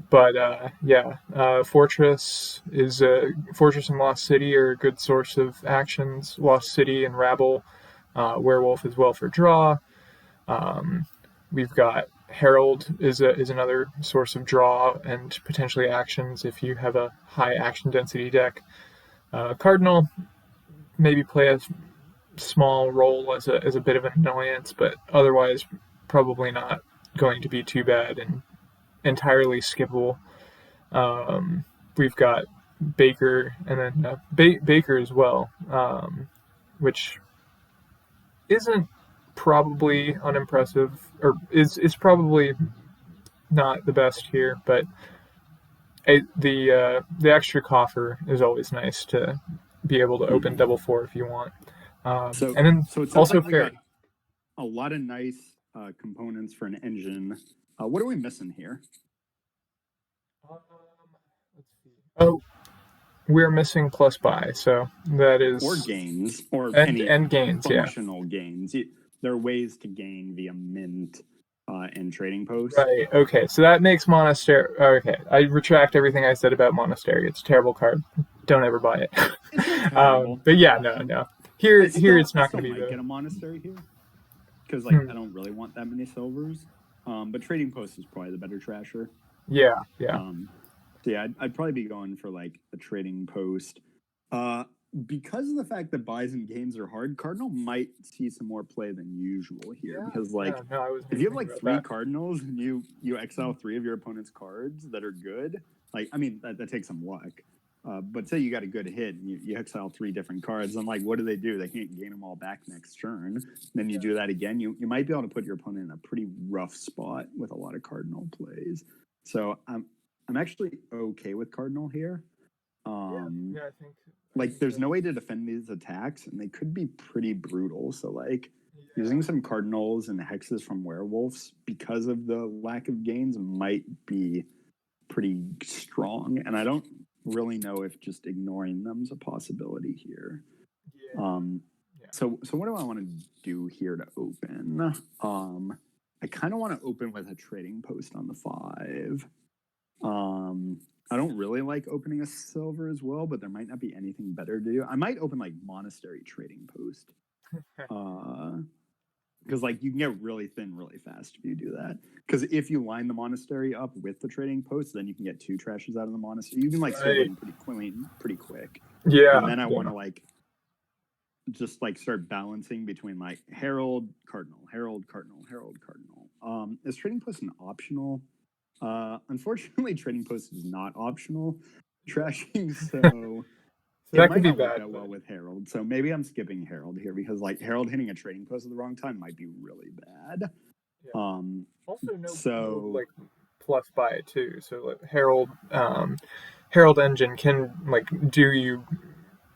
but yeah, Fortress and Lost City are a good source of actions. Lost City and Rabble, Werewolf as well for draw. Um, we've got Herald is another source of draw and potentially actions if you have a high action density deck. Cardinal maybe play a small role as a bit of an annoyance, but otherwise probably not going to be too bad and entirely skippable. Um, we've got Baker and then Baker as well, which isn't probably unimpressive or is probably not the best here, but the extra coffer is always nice to be able to open Mhm. double four if you want. So And then so it sounds also like we got fair. a lot of nice components for an engine. What are we missing here? Let's see. Oh, we're missing plus buy, so that Or is gains, or and any and gains, yeah. functional gains. There are ways to gain via mint and trading post. Right. Okay. So that makes Monastery. Okay, I retract everything I said about Monastery. It's a terrible card. Don't ever buy it. It's not terrible. But yeah, no. Here it's I not still going to be might the. get a monastery here because like Hmm, I don't really want that many silvers. But trading post is probably the better trasher. yeah. Um, so yeah, I'd probably be going for like a trading post. Uh, because of the fact that buys and gains are hard, Cardinal might see some more play than usual here because Yeah. like No, I wasn't if even you have thinking like about three that. Cardinals and you exile three of your opponent's cards that are good, like I mean that takes some luck. But say you got a good hit and you exile three different cards, and like what do? They can't gain them all back next turn. Then you do that again. You might be able to put your opponent in a pretty rough spot with a lot of Cardinal plays. So I'm actually okay with Cardinal here. Um, Yeah. I like think there's so. no way to defend these attacks, and they could be pretty brutal. So like Yeah. using some Cardinals and hexes from werewolves because of the lack of gains might be pretty strong. And I don't really know if just ignoring them is a possibility here. Yeah. Um, Yeah. so what do I want to do here to open? I kind of want to open with a trading post on the 5. Um, I don't really like opening a silver as well, but there might not be anything better to do. I might open like monastery trading post. Because like you can get really thin really fast if you do that. Because if you line the monastery up with the trading post, then you can get 2 trashes out of the monastery. You can like start Right. getting pretty clean pretty quick. And Yeah. then I want Yeah. to like just like start balancing between like Herald, Cardinal, Herald, Cardinal, Herald, Cardinal. Is trading post an optional? Unfortunately, trading post is not optional trashing, so So it that might could be not work bad, out well but with Herald. So maybe I'm skipping Herald here because like Herald hitting a trading post at the wrong time might be really bad. yeah. Um, Also, no so like plus buy it too. So like Herald engine can like do you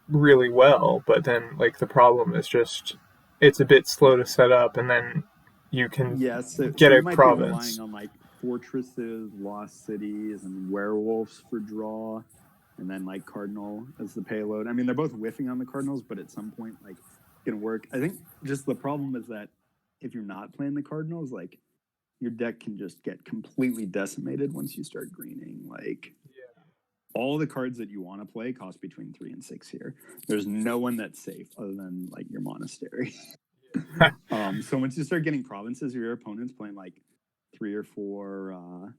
really well, but then like the problem is just it's a bit slow to set up, and then you can yeah, so get you a might be relying province. on like fortresses, lost cities, and werewolves for draw, and then like Cardinal as the payload. I mean, they're both whiffing on the Cardinals, but at some point, like it's gonna work. I think just the problem is that if you're not playing the Cardinals, like your deck can just get completely decimated once you start greening. Like Yeah. all the cards that you want to play cost between 3 and 6 here. There's no one that's safe other than like your monastery. So once you start getting provinces, your opponent's playing like 3 or 4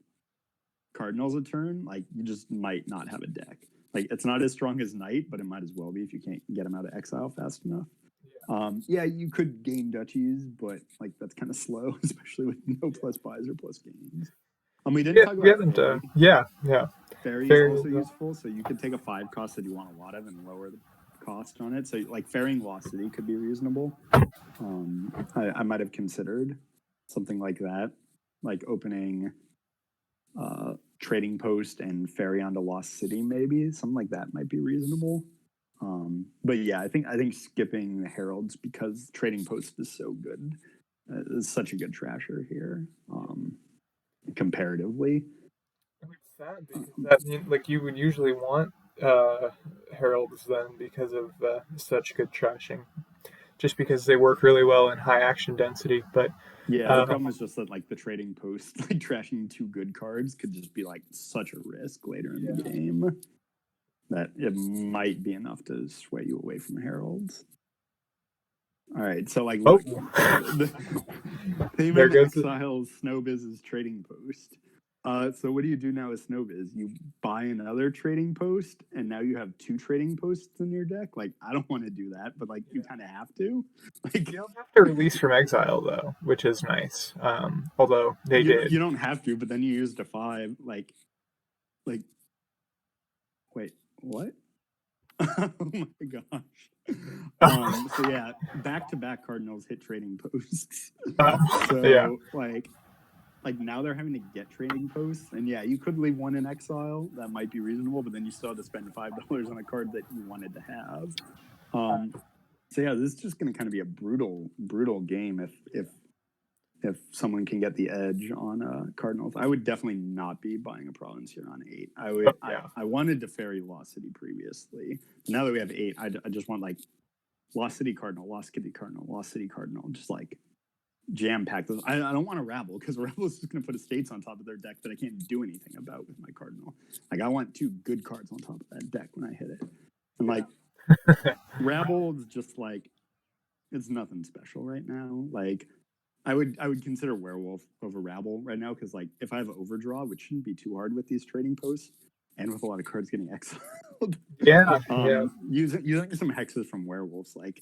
cardinals a turn, like you just might not have a deck. Like it's not as strong as knight, but it might as well be if you can't get them out of exile fast enough. Yeah, you could gain duchies, but like that's kind of slow, especially with no plus buys or plus gains. We didn't Yeah, talk we about haven't. ferry. Yeah. Ferry is Very. also useful, so you could take a 5 cost that you want a lot of and lower the cost on it. So like ferrying Lost City could be reasonable. I might have considered something like that, like opening trading post and ferry onto Lost City, maybe something like that might be reasonable. But yeah, I think skipping the heralds because trading post is so good, is such a good trasher here comparatively. sad because Um, like you would usually want heralds then because of such good trashing, just because they work really well in high action density. But yeah, the uh, problem is just that like the trading post, like trashing two good cards could just be like such a risk later in the yeah. game that it might be enough to sway you away from heralds. All right, so like, Oh, look, the there Theman goes the. exiles snowbz's trading post. So what do you do now with snowbz? You buy another trading post, and now you have two trading posts in your deck. Like, I don't want to do that, but like, you Yeah. kind of have to. Like, You don't have to release from exile though, which is nice. Although they you did. don't have to, but then you used a 5. Like, wait, what? Oh my gosh. So yeah, back-to-back Cardinals hit trading posts. Yeah. So like now they're having to get trading posts, and yeah, you could leave one in exile. That might be reasonable, but then you still have to spend $5 on a card that you wanted to have. So yeah, this is just going to kind of be a brutal game if someone can get the edge on Cardinals. I would definitely not be buying a province here on 8. Oh, yeah. I wanted to ferry Lost City previously. Now that we have 8, I just want like Lost City Cardinal, Lost City Cardinal, Lost City Cardinal, just like jam pack those. I don't want to Rabble because Rabble is just going to put estates on top of their deck that I can't do anything about with my Cardinal. Like I want two good cards on top of that deck when I hit it. And like Rabble is just like it's nothing special right now. Like I would consider Werewolf over Rabble right now because like if I have Overdraw, which shouldn't be too hard with these trading posts, and with a lot of cards getting exiled, Yeah. Yeah. using some hexes from Werewolves, like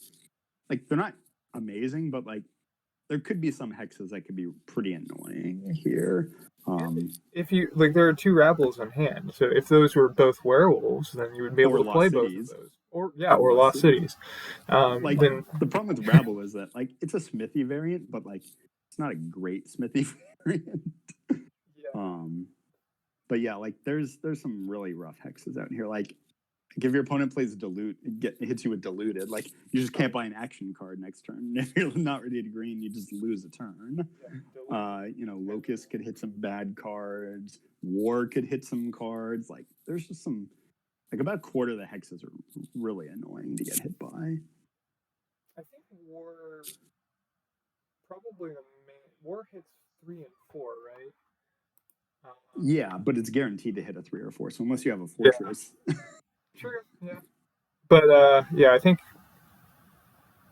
they're not amazing, but like there could be some hexes that could be pretty annoying here. And if you like, there are two Rabbles in hand, so if those were both werewolves, then you would be able Or to play Lost both of Cities. those. Or Lost Cities. Like Then the problem with Rabble is that like it's a Smithy variant, but like it's not a great Smithy variant. yeah, But yeah, like there's some really rough hexes out here. Like if your opponent plays hits you with diluted, like you just can't buy an action card next turn. If you're not ready to green, you just lose a turn. Locust could hit some bad cards. War could hit some cards. Like there's just some like about a quarter of the hexes are really annoying to get hit by. I think War probably the main War hits 3 and 4, right? Yeah, but it's guaranteed to hit a 3 or 4. So unless you have a Yeah, fortress, true. Yeah, but yeah, I think.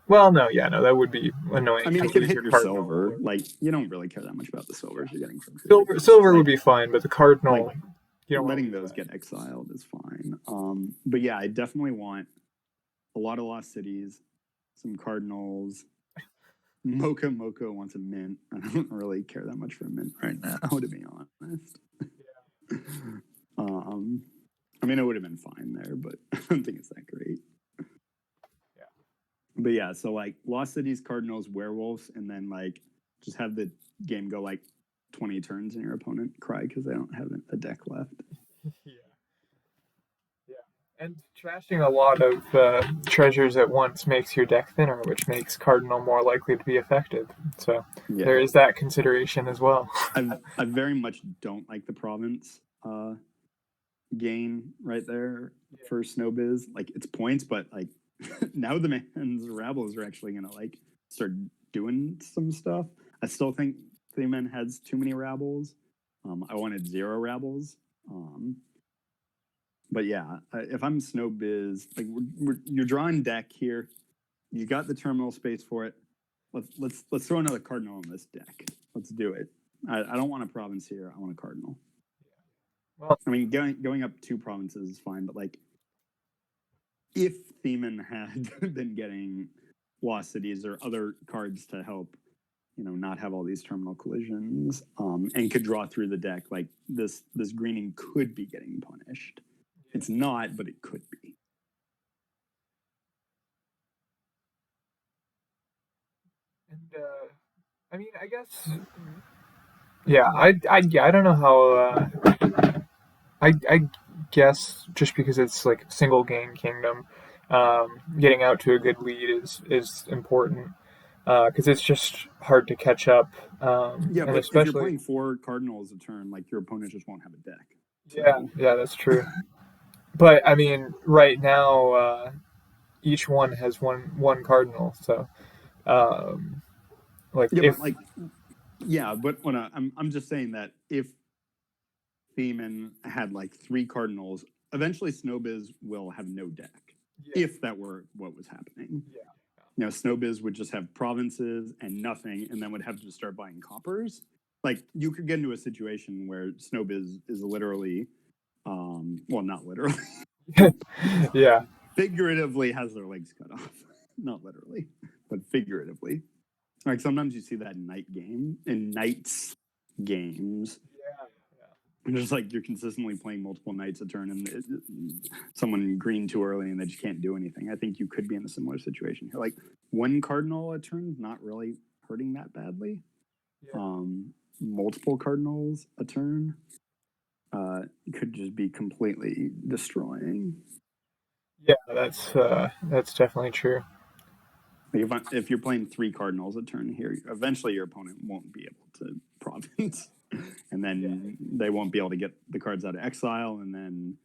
Well, no, yeah, no, that would be annoying I mean, to it could lose hit your your cardinal. silver. Or, Like you don't really care that much about the yeah, silvers you're getting from trading silver, posts. silver would Like be fine, but the cardinal, you don't want to letting lose those that. get exiled is fine. But yeah, I definitely want a lot of Lost Cities, some Cardinals. Mocha wants a mint. I don't really care that much for a mint right now, to be honest. Yeah, um, I mean, it would have been fine there, but I don't think it's that great. yeah. But yeah, so like Lost Cities, Cardinals, Werewolves, and then like just have the game go like 20 turns and your opponent cry because they don't have a deck left. Yeah. Yeah, and trashing a lot of treasures at once makes your deck thinner, which makes Cardinal more likely to be effective. So Yeah. there is that consideration as well. I very much don't like the province gain right there Yeah. for snowbz. Like it's points, but like now the man's rabbles are actually gonna like start doing some stuff. I still think Theman has too many rabbles. I wanted 0 rabbles. But yeah, if I'm snowbz, like you're drawing deck here, you got the terminal space for it. Let's throw another cardinal on this deck. Let's do it. I don't want a province here. I want a cardinal. Well, I mean, going up 2 provinces is fine, but like if Theman had been getting Lost Cities or other cards to help, not have all these terminal collisions, and could draw through the deck, like this greening could be getting punished. It's not, but it could be. and I mean, I guess, yeah, I don't know how. I guess just because it's like single game kingdom, getting out to a good lead is important because it's just hard to catch up, Yeah, and but if you're especially playing 4 Cardinals a turn, like your opponent just won't have a deck. Yeah, yeah, that's true. But I mean, right now, each one has one cardinal. So, um, like Yeah, if but like, yeah, but when I'm just saying that if Theman had like 3 cardinals, eventually snowbz will have no deck. yeah, If that were what was happening, yeah, you know, snowbz would just have provinces and nothing, and then would have to start buying coppers. Like you could get into a situation where snowbz is literally, well, not literally, yeah, figuratively has their legs cut off. Not literally, but figuratively. Like sometimes you see that in knights games. yeah, Just like you're consistently playing multiple knights a turn, and someone green too early, and they just can't do anything. I think you could be in a similar situation here. Like one cardinal a turn, not really hurting that badly. yeah, Multiple cardinals a turn could just be completely destroying. yeah. That's definitely true. Like if you're playing 3 cardinals a turn here, eventually your opponent won't be able to province, and Yeah, then they won't be able to get the cards out of exile, and then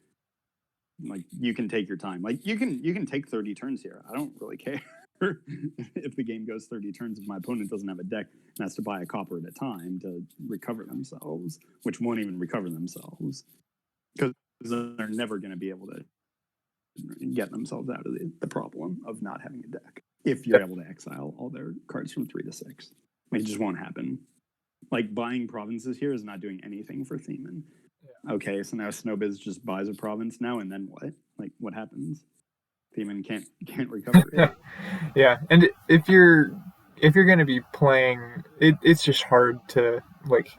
like you can take your time. Like you can take 30 turns here. I don't really care if the game goes 30 turns if my opponent doesn't have a deck and has to buy a copper at a time to recover themselves, which won't even recover themselves because they're never going to be able to get themselves out of the problem of not having a deck if you're able to exile all their cards from 3 to 6. It just won't happen. Like buying provinces here is not doing anything for Theman. Okay, so now snowbz just buys a province now, and then what? Like what happens? Theman can't recover it. yeah. And if you're going to be playing, it's just hard to like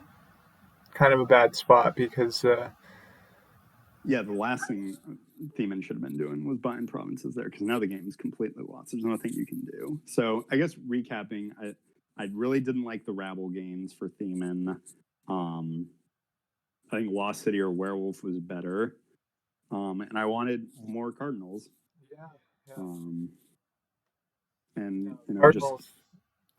kind of a bad spot because Yeah, the last thing Theman should have been doing was buying provinces there because now the game is completely lost. There's nothing you can do. So I guess recapping, I really didn't like the Rabble games for Theman. I think Lost City or Werewolf was better, and I wanted more Cardinals. yeah, yeah. Um, and just Cardinals.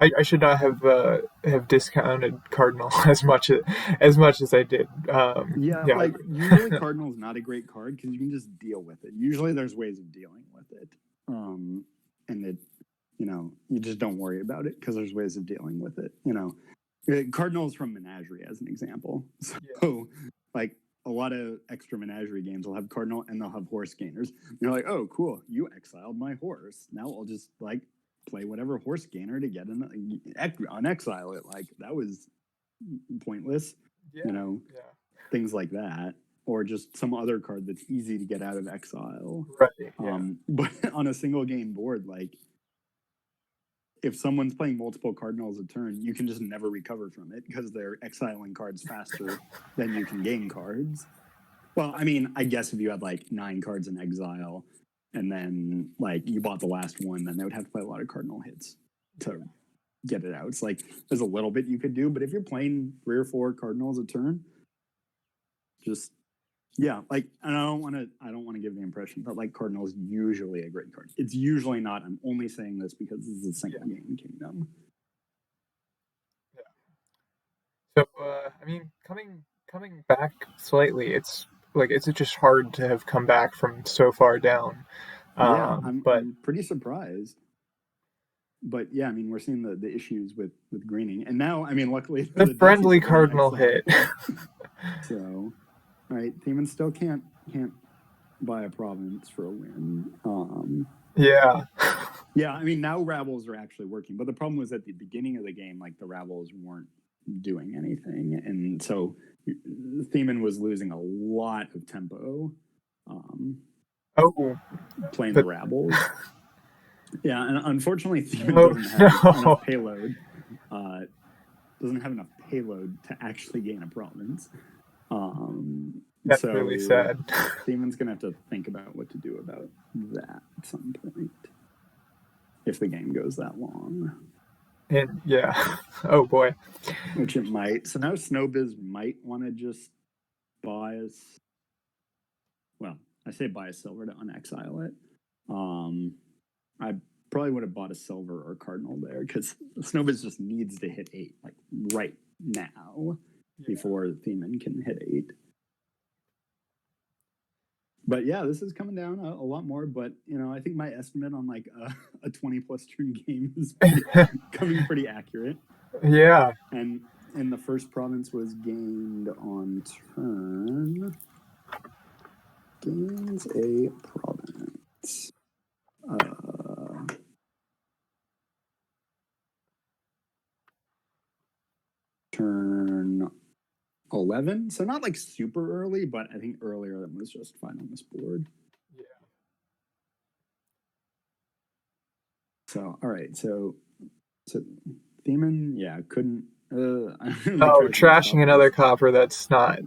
I should not have discounted Cardinal as much as I did. yeah, Yeah, like usually Cardinal is not a great card because you can just deal with it. Usually there's ways of dealing with it, and it, you just don't worry about it because there's ways of dealing with it. Cardinals from Menagerie as an example. So yeah, like a lot of extra Menagerie games will have Cardinal and they'll have horse gainers. You're like, oh, cool, you exiled my horse. Now I'll just like play whatever horse gainer to get on exile it. Like that was pointless. yeah, You know, yeah. things like that, or just some other card that's easy to get out of exile. Right. Yeah. But on a single game board, like if someone's playing multiple cardinals a turn, you can just never recover from it because they're exiling cards faster than you can gain cards. Well, I mean, I guess if you had like 9 cards in exile and then like you bought the last one, then they would have to play a lot of cardinal hits to get it out. It's like there's a little bit you could do, but if you're playing 3 or 4 cardinals a turn, just yeah, like, and I don't want to give the impression that like Cardinal is usually a great card. It's usually not. I'm only saying this because this is a single game kingdom. Yeah. So I mean, coming back slightly, it's just hard to have come back from so far down. Yeah, But I'm pretty surprised. But yeah, I mean, we're seeing the issues with greening, and now, I mean, luckily the the deck is friendly going cardinal exile. hit. So, all right, Theman still can't buy a province for a win. Yeah. Yeah, I mean, now Rabbles are actually working, but the problem was at the beginning of the game, like the Rabbles weren't doing anything, and so Theman was losing a lot of tempo Oh, playing the but Rabbles. Yeah, and unfortunately, Theman oh doesn't have no, enough payload. Doesn't have enough payload to actually gain a province. that's So really sad. Theman's gonna have to think about what to do about that at some point if the game goes that long. And yeah, oh boy. Which it might. So now snowbz might want to just buy us. Well, I say buy a silver to unexile it. I probably would have bought a silver or cardinal there because snowbz just needs to hit 8 like right now before Theman can hit 8. But yeah, this is coming down a lot more. But I think my estimate on like a 20+ turn game is coming pretty accurate. Yeah. And the first province was gained on turn. Gains a province. Turn 11. So not like super early, but I think earlier than was just fine on this board. Yeah. So all right. So Theman, yeah, couldn't. Trashing another copper. That's not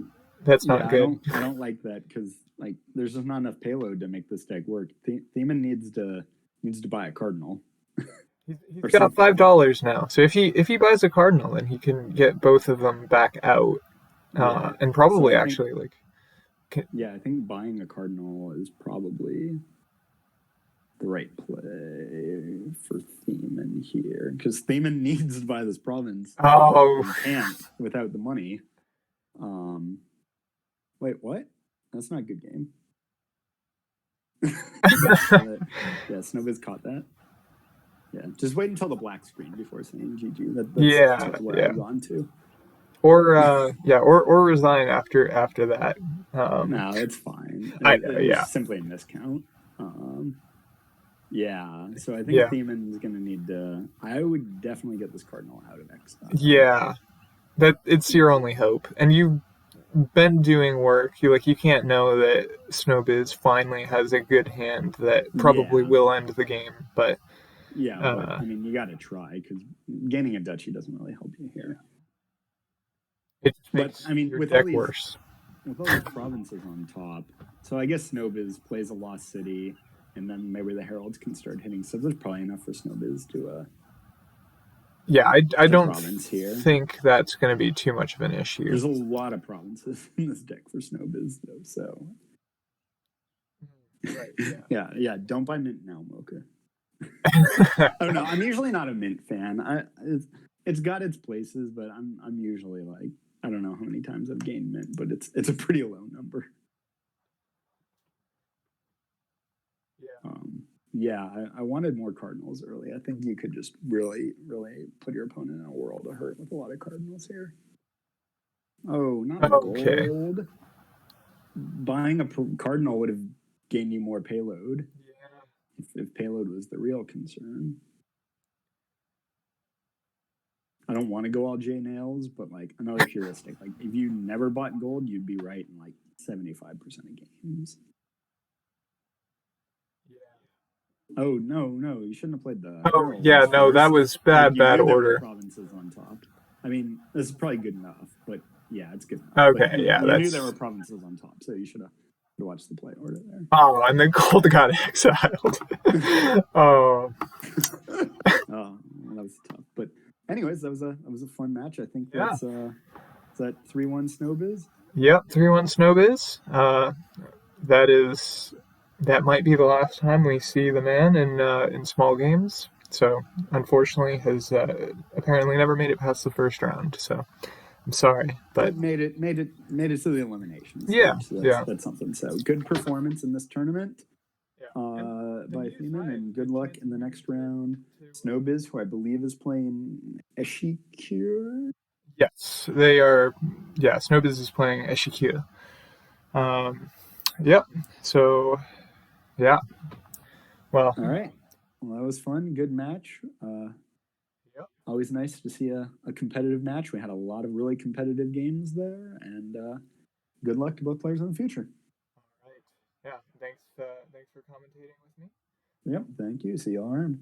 good. I don't like that because like there's just not enough payload to make this deck work. Theman needs to buy a cardinal. He's got $5 now. So if he buys a cardinal, then he can get both of them back out, and probably I think buying a cardinal is probably the right play for Theman here because Theman needs to buy this province. Oh, he can't without the money. Wait, what? That's not a good game. Yeah, snowbz caught that. Yeah, just wait until the black screen before saying GG. That's where I've gone to. Or resign after that. No, it's fine. It's simply a miscount. So I think Theman's going to need to. I would definitely get this cardinal out of next time. Yeah, it's your only hope, and you've been doing work. You can't know that snowbz finally has a good hand that probably will end the game, but. But I mean, you got to try because gaining a duchy doesn't really help you here. It makes your deck worse. With all these provinces on top, so I guess snowbz plays a lost city, and then maybe the heralds can start hitting. So there's probably enough for snowbz to. I don't think that's going to be too much of an issue. There's a lot of provinces in this deck for snowbz, though. So. Right. Yeah. Don't buy mint now, Mocha. Oh no, I'm usually not a mint fan. It's got its places, but I'm usually like I don't know how many times I've gained mint, but it's a pretty low number. Yeah. I wanted more cardinals early. I think you could just really, really put your opponent in a world of hurt with a lot of cardinals here. Oh, not gold. Buying a cardinal would have gained you more payload. If payload was the real concern. I don't want to go all J nails, but like another heuristic. Like if you never bought gold, you'd be right in like 75% of games. Yeah. Oh no, you shouldn't have played the. Oh yeah, no, first. That was bad order. Provinces on top. I mean, this is probably good enough, but yeah, it's good enough. Okay, you knew there were provinces on top, so you should have. Watch the play order there. Oh, and then gold got exiled. Oh, that was tough. But anyways, that was a fun match. I think that's is that 3-1 snowbz? Yep, 3-1 snowbz. That might be the last time we see the man in small games. So unfortunately, has apparently never made it past the first round. So. I'm sorry, but made it to the eliminations. Yeah, that's something. So good performance in this tournament by Theman, and good luck in the next round. snowbz, who I believe is playing Eshikir. Yes, they are. Yeah, snowbz is playing Eshikir. Yep. So, yeah. Well. All right. Well, that was fun. Good match. Always nice to see a competitive match. We had a lot of really competitive games there, and good luck to both players in the future. All right. Yeah. Thanks for commentating with me. Yep. Thank you. See you all around.